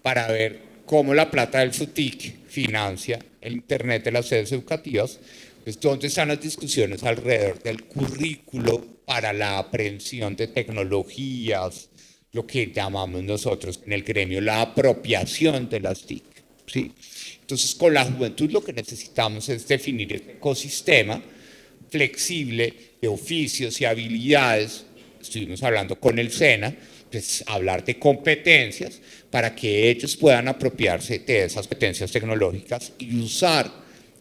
para ver cómo la plata del FUTIC financia el Internet de las sedes educativas, pues dónde están las discusiones alrededor del currículo para la aprehensión de tecnologías, lo que llamamos nosotros en el gremio la apropiación de las TIC, ¿sí? Entonces, con la juventud lo que necesitamos es definir este ecosistema flexible de oficios y habilidades. Estuvimos hablando con el SENA, pues hablar de competencias para que ellos puedan apropiarse de esas competencias tecnológicas y usar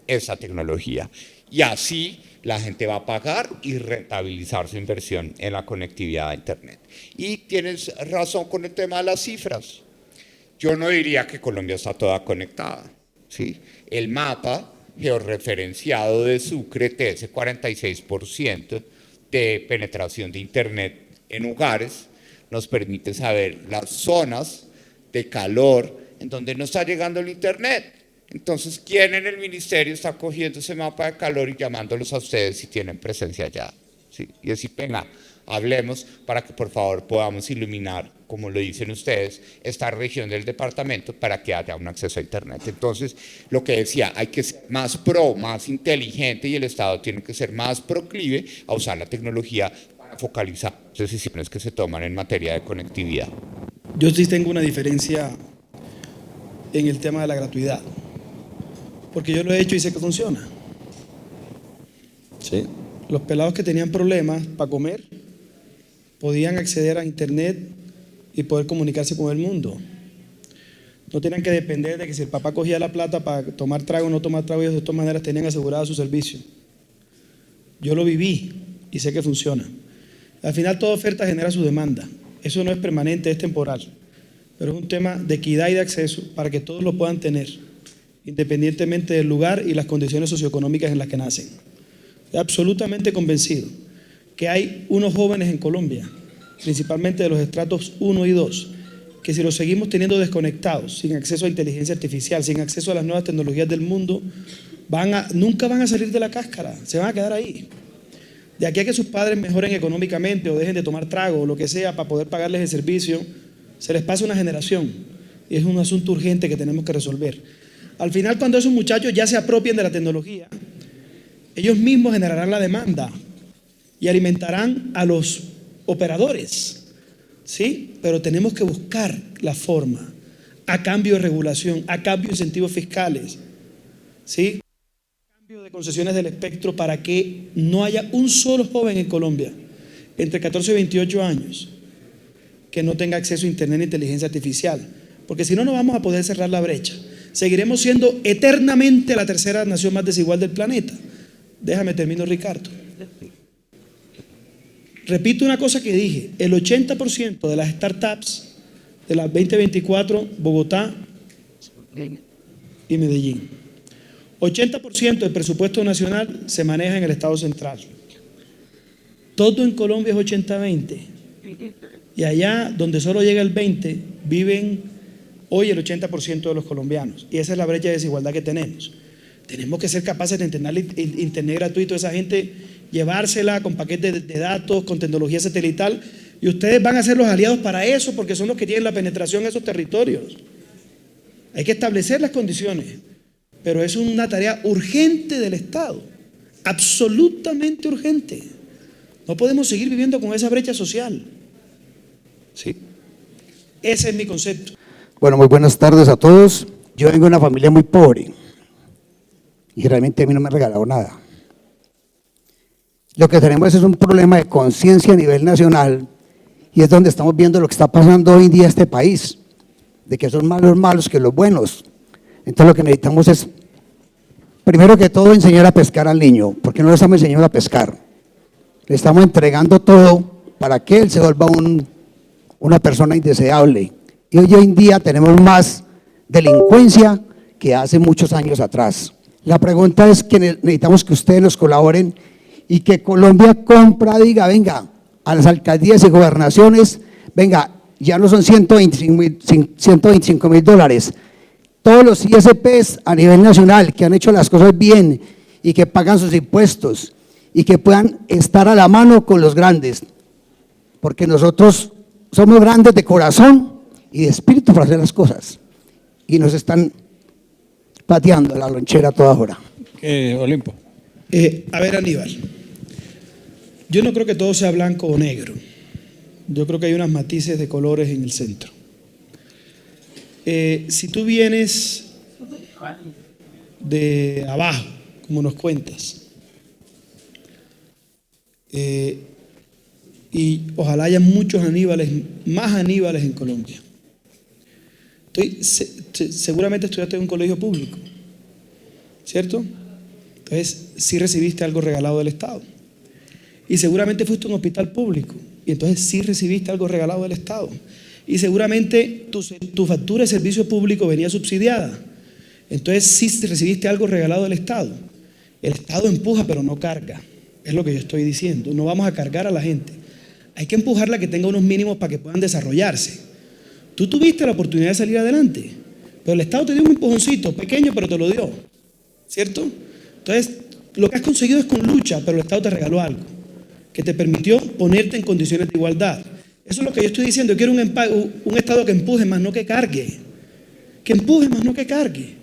esa tecnología. Y así la gente va a pagar y rentabilizar su inversión en la conectividad a Internet. Y tienes razón con el tema de las cifras. Yo no diría que Colombia está toda conectada, ¿sí? El mapa georreferenciado de Sucre te dice 46% de penetración de Internet en hogares, nos permite saber las zonas de calor en donde no está llegando el Internet. Entonces, ¿quién en el ministerio está cogiendo ese mapa de calor y llamándolos a ustedes si tienen presencia allá? ¿Sí? Y decir, venga, hablemos para que por favor podamos iluminar, como lo dicen ustedes, esta región del departamento para que haya un acceso a Internet. Entonces, lo que decía, hay que ser más más inteligente y el Estado tiene que ser más proclive a usar la tecnología para focalizar las decisiones que se toman en materia de conectividad. Yo sí tengo una diferencia en el tema de la gratuidad, porque yo lo he hecho y sé que funciona. Sí. Los pelados que tenían problemas para comer podían acceder a Internet y poder comunicarse con el mundo. No tenían que depender de que si el papá cogía la plata para tomar trago o no tomar trago, ellos de todas maneras tenían asegurado su servicio. Yo lo viví y sé que funciona. Al final toda oferta genera su demanda. Eso no es permanente, es temporal. Pero es un tema de equidad y de acceso para que todos lo puedan tener, independientemente del lugar y las condiciones socioeconómicas en las que nacen. Estoy absolutamente convencido que hay unos jóvenes en Colombia, principalmente de los estratos 1 y 2, que si los seguimos teniendo desconectados, sin acceso a inteligencia artificial, sin acceso a las nuevas tecnologías del mundo, nunca van a salir de la cáscara, se van a quedar ahí. De aquí a que sus padres mejoren económicamente o dejen de tomar trago o lo que sea para poder pagarles el servicio, se les pasa una generación y es un asunto urgente que tenemos que resolver. Al final, cuando esos muchachos ya se apropien de la tecnología, ellos mismos generarán la demanda y alimentarán a los operadores, ¿sí? Pero tenemos que buscar la forma, a cambio de regulación, a cambio de incentivos fiscales, ¿sí? A cambio de concesiones del espectro para que no haya un solo joven en Colombia entre 14 y 28 años que no tenga acceso a Internet e inteligencia artificial, porque si no, no vamos a poder cerrar la brecha. Seguiremos siendo eternamente la tercera nación más desigual del planeta. Déjame termino, Ricardo. Repito una cosa que dije, el 80% de las startups de las 2024, Bogotá y Medellín. 80% del presupuesto nacional se maneja en el Estado central. Todo en Colombia es 80-20. Y allá donde solo llega el 20, viven hoy el 80% de los colombianos. Y esa es la brecha de desigualdad que tenemos. Tenemos que ser capaces de entender el internet gratuito a esa gente, llevársela con paquetes de datos, con tecnología satelital, y ustedes van a ser los aliados para eso, porque son los que tienen la penetración en esos territorios. Hay que establecer las condiciones, pero es una tarea urgente del Estado, absolutamente urgente. No podemos seguir viviendo con esa brecha social. ¿Sí? Ese es mi concepto. Bueno, muy buenas tardes a todos. Yo vengo de una familia muy pobre y realmente a mí no me han regalado nada. Lo que tenemos es un problema de conciencia a nivel nacional y es donde estamos viendo lo que está pasando hoy en día en este país, de que son más los malos que los buenos. Entonces lo que necesitamos es, primero que todo, enseñar a pescar al niño, porque no le estamos enseñando a pescar. Le estamos entregando todo para que él se vuelva una persona indeseable. Y hoy en día tenemos más delincuencia que hace muchos años atrás. La pregunta es que necesitamos que ustedes nos colaboren y que Colombia compra, diga, venga, a las alcaldías y gobernaciones, venga, ya no son 125 mil dólares. Todos los ISPs a nivel nacional que han hecho las cosas bien y que pagan sus impuestos y que puedan estar a la mano con los grandes, porque nosotros somos grandes de corazón y de espíritu para hacer las cosas y nos están pateando la lonchera a toda hora. Olimpo. A ver, Aníbal, yo no creo que todo sea blanco o negro. Yo creo que hay unos matices de colores en el centro. Si tú vienes de abajo, como nos cuentas, y ojalá haya muchos Aníbales, más Aníbales en Colombia. Seguramente estudiaste en un colegio público, ¿cierto? Entonces, sí recibiste algo regalado del Estado. Y seguramente fuiste a un hospital público, y entonces sí recibiste algo regalado del Estado. Y seguramente tu factura de servicio público venía subsidiada. Entonces sí recibiste algo regalado del Estado. El Estado empuja, pero no carga. Es lo que yo estoy diciendo. No vamos a cargar a la gente. Hay que empujarla a que tenga unos mínimos para que puedan desarrollarse. Tú tuviste la oportunidad de salir adelante, pero el Estado te dio un empujoncito, pequeño, pero te lo dio, ¿cierto? Entonces, lo que has conseguido es con lucha, pero el Estado te regaló algo que te permitió ponerte en condiciones de igualdad. Eso es lo que yo estoy diciendo. Yo quiero un Estado que empuje más no que cargue. Que empuje más no que cargue.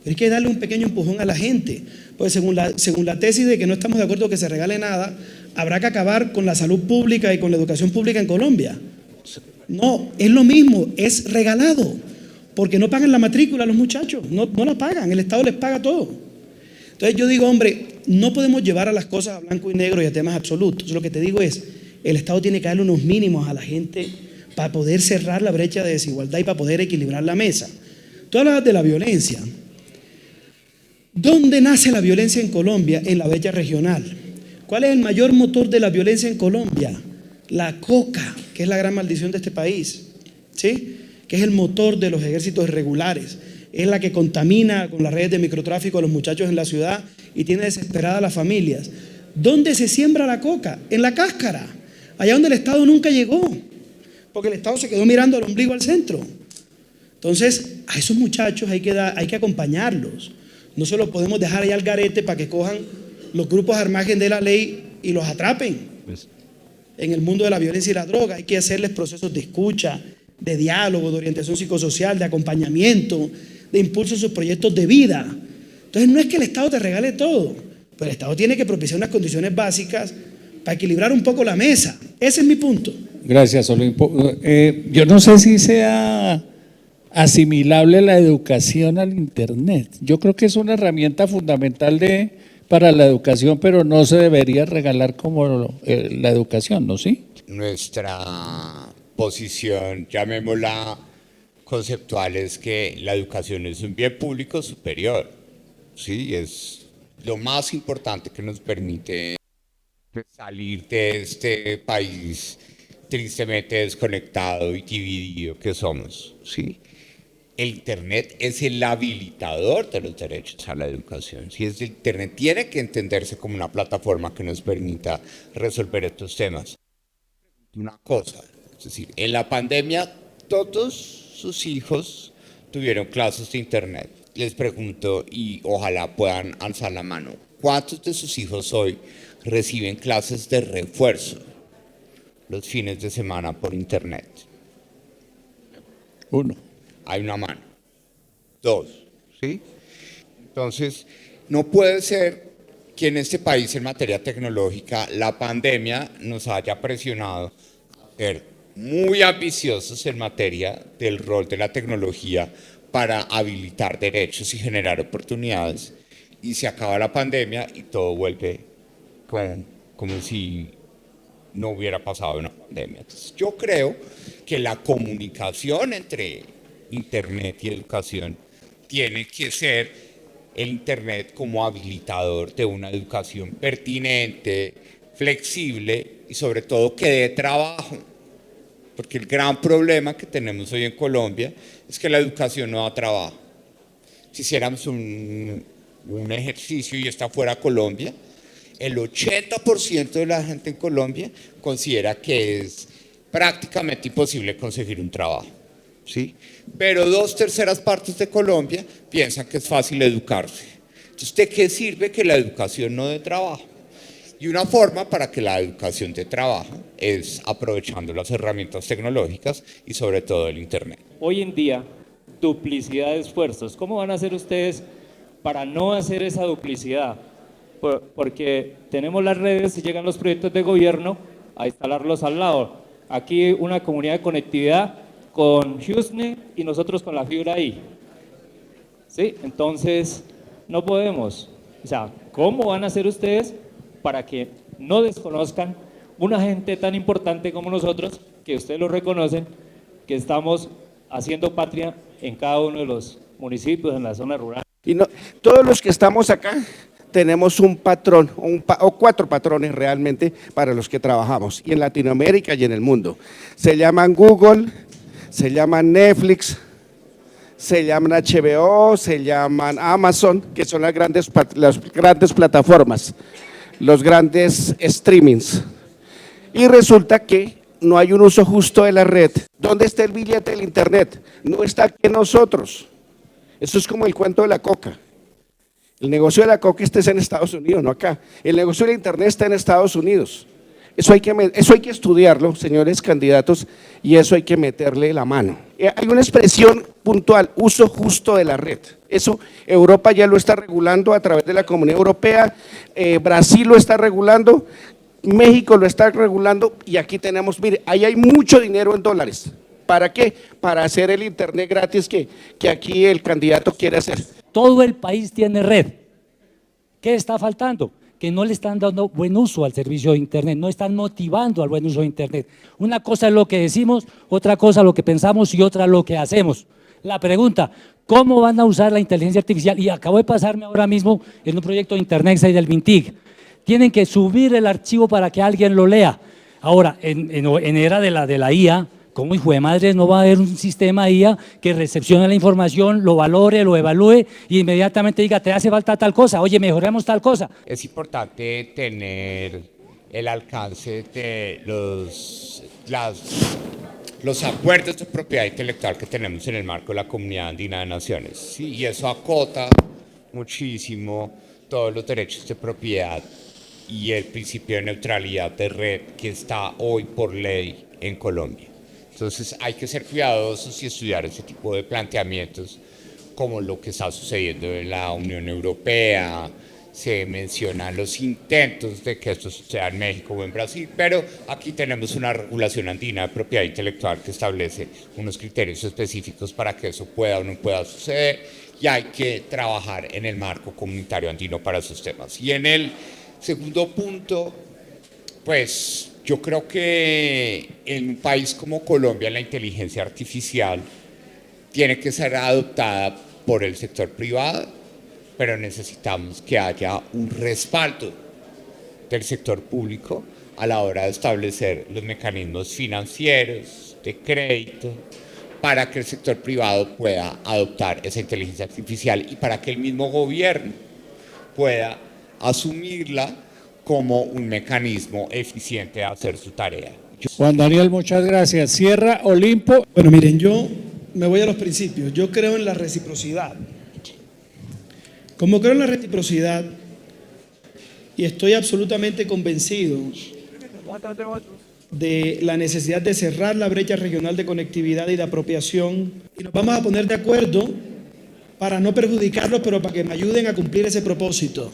Pero hay que darle un pequeño empujón a la gente. Porque según la tesis de que no estamos de acuerdo que se regale nada, habrá que acabar con la salud pública y con la educación pública en Colombia. No, es lo mismo, es regalado. Porque no pagan la matrícula los muchachos, no la pagan, el Estado les paga todo. Entonces yo digo, hombre, no podemos llevar a las cosas a blanco y negro y a temas absolutos. Lo que te digo es, el Estado tiene que darle unos mínimos a la gente para poder cerrar la brecha de desigualdad y para poder equilibrar la mesa. Tú hablabas de la violencia. ¿Dónde nace la violencia en Colombia? En la brecha regional. ¿Cuál es el mayor motor de la violencia en Colombia? La coca, que es la gran maldición de este país, ¿sí? Que es el motor de los ejércitos irregulares. Es la que contamina con las redes de microtráfico a los muchachos en la ciudad y tiene desesperadas a las familias. ¿Dónde se siembra la coca? En la cáscara, allá donde el Estado nunca llegó, porque el Estado se quedó mirando al ombligo al centro. Entonces, a esos muchachos hay que acompañarlos. No se los podemos dejar ahí al garete para que cojan los grupos al margen de la ley y los atrapen. En el mundo de la violencia y la droga hay que hacerles procesos de escucha, de diálogo, de orientación psicosocial, de acompañamiento, de impulso en sus proyectos de vida. Entonces no es que el Estado te regale todo, pero el Estado tiene que propiciar unas condiciones básicas para equilibrar un poco la mesa. Ese es mi punto. Gracias, Olimpo. Yo no sé si sea asimilable la educación al Internet. Yo creo que es una herramienta fundamental para la educación, pero no se debería regalar como la educación, ¿no? ¿Sí? Nuestra posición, llamémosla conceptual, es que la educación es un bien público superior. Sí, es lo más importante que nos permite salir de este país tristemente desconectado y dividido que somos. ¿Sí? El Internet es el habilitador de los derechos a la educación. ¿Sí? El Internet tiene que entenderse como una plataforma que nos permita resolver estos temas. Una cosa, es decir, en la pandemia todos sus hijos tuvieron clases de Internet. les pregunto, y ojalá puedan alzar la mano, ¿cuántos de sus hijos hoy reciben clases de refuerzo los fines de semana por internet? 1. Hay una mano. 2, ¿sí? Entonces, no puede ser que en este país en materia tecnológica la pandemia nos haya presionado a ser muy ambiciosos en materia del rol de la tecnología para habilitar derechos y generar oportunidades, y se acaba la pandemia y todo vuelve como si no hubiera pasado una pandemia. Entonces, yo creo que la comunicación entre Internet y educación tiene que ser el Internet como habilitador de una educación pertinente, flexible y sobre todo que dé trabajo. Porque el gran problema que tenemos hoy en Colombia es que la educación no da trabajo. Si hiciéramos un ejercicio y está fuera Colombia, el 80% de la gente en Colombia considera que es prácticamente imposible conseguir un trabajo, ¿sí? Pero 2/3 partes de Colombia piensan que es fácil educarse. Entonces, ¿de qué sirve que la educación no dé trabajo? Y una forma para que la educación dé trabajo es aprovechando las herramientas tecnológicas y sobre todo el Internet. Hoy en día, duplicidad de esfuerzos. ¿Cómo van a hacer ustedes para no hacer esa duplicidad? Porque tenemos las redes y llegan los proyectos de gobierno a instalarlos al lado. Aquí una comunidad de conectividad con Houston y nosotros con la fibra ahí. ¿Sí? Entonces, no podemos. O sea, ¿cómo van a hacer ustedes para que no desconozcan una gente tan importante como nosotros, que ustedes lo reconocen, que estamos haciendo patria en cada uno de los municipios, en la zona rural? Y no, todos los que estamos acá tenemos un patrón o 4 patrones realmente para los que trabajamos, y en Latinoamérica y en el mundo. Se llaman Google, se llaman Netflix, se llaman HBO, se llaman Amazon, que son las grandes plataformas, los grandes streamings. Y resulta que no hay un uso justo de la red. ¿Dónde está el billete del Internet? No está aquí en nosotros. Eso es como el cuento de la coca. El negocio de la coca está en Estados Unidos, no acá. El negocio del Internet está en Estados Unidos. Eso hay que estudiarlo, señores candidatos, y eso hay que meterle la mano. Hay una expresión puntual, uso justo de la red. Eso Europa ya lo está regulando a través de la Comunidad Europea, Brasil lo está regulando, México lo está regulando, y aquí tenemos, mire, ahí hay mucho dinero en dólares. ¿Para qué? Para hacer el Internet gratis que aquí el candidato quiere hacer. Todo el país tiene red. ¿Qué está faltando? Que no le están dando buen uso al servicio de Internet, no están motivando al buen uso de Internet. Una cosa es lo que decimos, otra cosa lo que pensamos y otra lo que hacemos. La pregunta, ¿cómo van a usar la inteligencia artificial? Y acabo de pasarme ahora mismo en un proyecto de Internet del Mintig. Tienen que subir el archivo para que alguien lo lea. Ahora, en era de la IA, ¿cómo hijo de madre no va a haber un sistema IA que recepcione la información, lo valore, lo evalúe y inmediatamente diga, te hace falta tal cosa, oye, mejoremos tal cosa? Es importante tener el alcance de los acuerdos de propiedad intelectual que tenemos en el marco de la Comunidad Andina de Naciones, ¿sí? Y eso acota muchísimo todos los derechos de propiedad y el principio de neutralidad de red que está hoy por ley en Colombia. Entonces hay que ser cuidadosos y estudiar ese tipo de planteamientos, como lo que está sucediendo en la Unión Europea. Se mencionan los intentos de que esto suceda en México o en Brasil, pero aquí tenemos una regulación andina de propiedad intelectual que establece unos criterios específicos para que eso pueda o no pueda suceder, y hay que trabajar en el marco comunitario andino para esos temas. Y en el segundo punto, pues yo creo que en un país como Colombia la inteligencia artificial tiene que ser adoptada por el sector privado, pero necesitamos que haya un respaldo del sector público a la hora de establecer los mecanismos financieros, de crédito, para que el sector privado pueda adoptar esa inteligencia artificial y para que el mismo gobierno pueda asumirla como un mecanismo eficiente de hacer su tarea. Juan Daniel, muchas gracias. Sierra Olimpo. Bueno, miren, yo me voy a los principios. Yo creo en la reciprocidad. Como creo en la reciprocidad y estoy absolutamente convencido de la necesidad de cerrar la brecha regional de conectividad y de apropiación, y nos vamos a poner de acuerdo para no perjudicarlos, pero para que me ayuden a cumplir ese propósito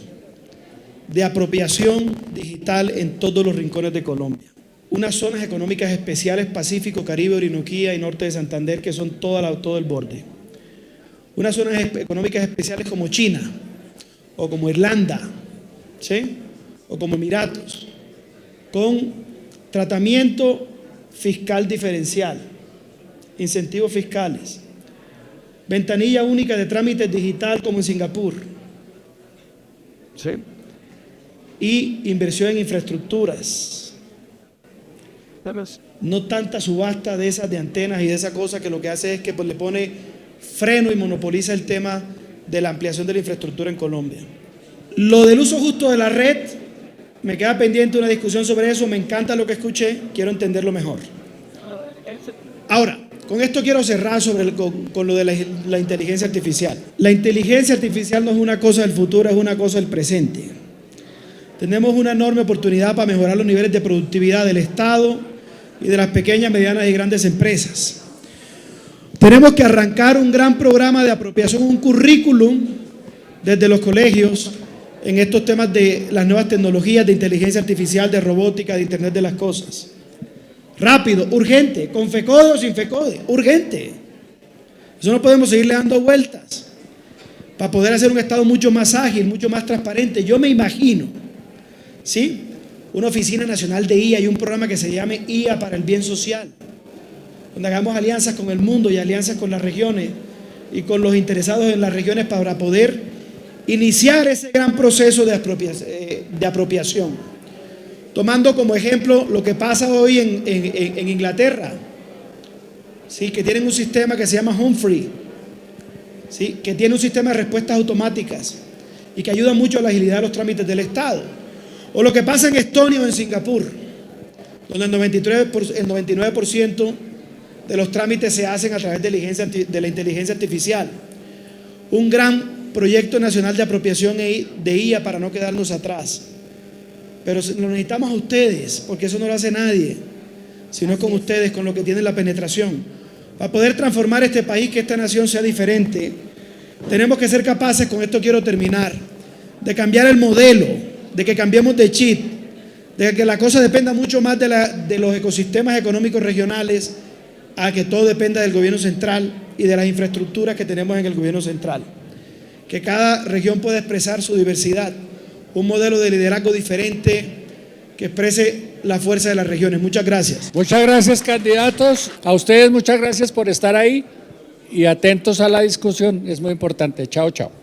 de apropiación digital en todos los rincones de Colombia. Unas zonas económicas especiales, Pacífico, Caribe, Orinoquía y norte de Santander, que son todo el borde. Unas zonas económicas especiales como China, o como Irlanda, ¿sí?, o como Emiratos, con tratamiento fiscal diferencial, incentivos fiscales, ventanilla única de trámites digital como en Singapur, ¿sí?, y inversión en infraestructuras. No tanta subasta de esas de antenas y de esa cosa que lo que hace es que pues, le pone freno y monopoliza el tema de la ampliación de la infraestructura en Colombia. Lo del uso justo de la red, me queda pendiente una discusión sobre eso, me encanta lo que escuché, quiero entenderlo mejor. Ahora, con esto quiero cerrar con lo de la inteligencia artificial. La inteligencia artificial no es una cosa del futuro, es una cosa del presente. Tenemos una enorme oportunidad para mejorar los niveles de productividad del Estado y de las pequeñas, medianas y grandes empresas. Tenemos que arrancar un gran programa de apropiación, un currículum desde los colegios en estos temas de las nuevas tecnologías de inteligencia artificial, de robótica, de Internet de las cosas. Rápido, urgente, con FECODE o sin FECODE, urgente. Eso no podemos seguirle dando vueltas para poder hacer un Estado mucho más ágil, mucho más transparente. Yo me imagino, ¿sí?, una oficina nacional de IA y un programa que se llame IA para el bien social, donde hagamos alianzas con el mundo y alianzas con las regiones y con los interesados en las regiones para poder iniciar ese gran proceso de apropiación. Tomando como ejemplo lo que pasa hoy en Inglaterra, ¿sí?, que tienen un sistema que se llama Humphrey, ¿sí?, que tiene un sistema de respuestas automáticas y que ayuda mucho a la agilidad de los trámites del Estado. O lo que pasa en Estonia o en Singapur, donde el 99% de los trámites se hacen a través de la inteligencia artificial. Un gran proyecto nacional de apropiación de IA para no quedarnos atrás. Pero lo necesitamos a ustedes, porque eso no lo hace nadie, sino con ustedes, con lo que tienen la penetración. Para poder transformar este país, que esta nación sea diferente, tenemos que ser capaces, con esto quiero terminar, de cambiar el modelo, de que cambiemos de chip, de que la cosa dependa mucho más de los ecosistemas económicos regionales, a que todo dependa del gobierno central y de las infraestructuras que tenemos en el gobierno central. Que cada región pueda expresar su diversidad, un modelo de liderazgo diferente que exprese la fuerza de las regiones. Muchas gracias. Muchas gracias, candidatos. A ustedes muchas gracias por estar ahí y atentos a la discusión, es muy importante. Chao, chao.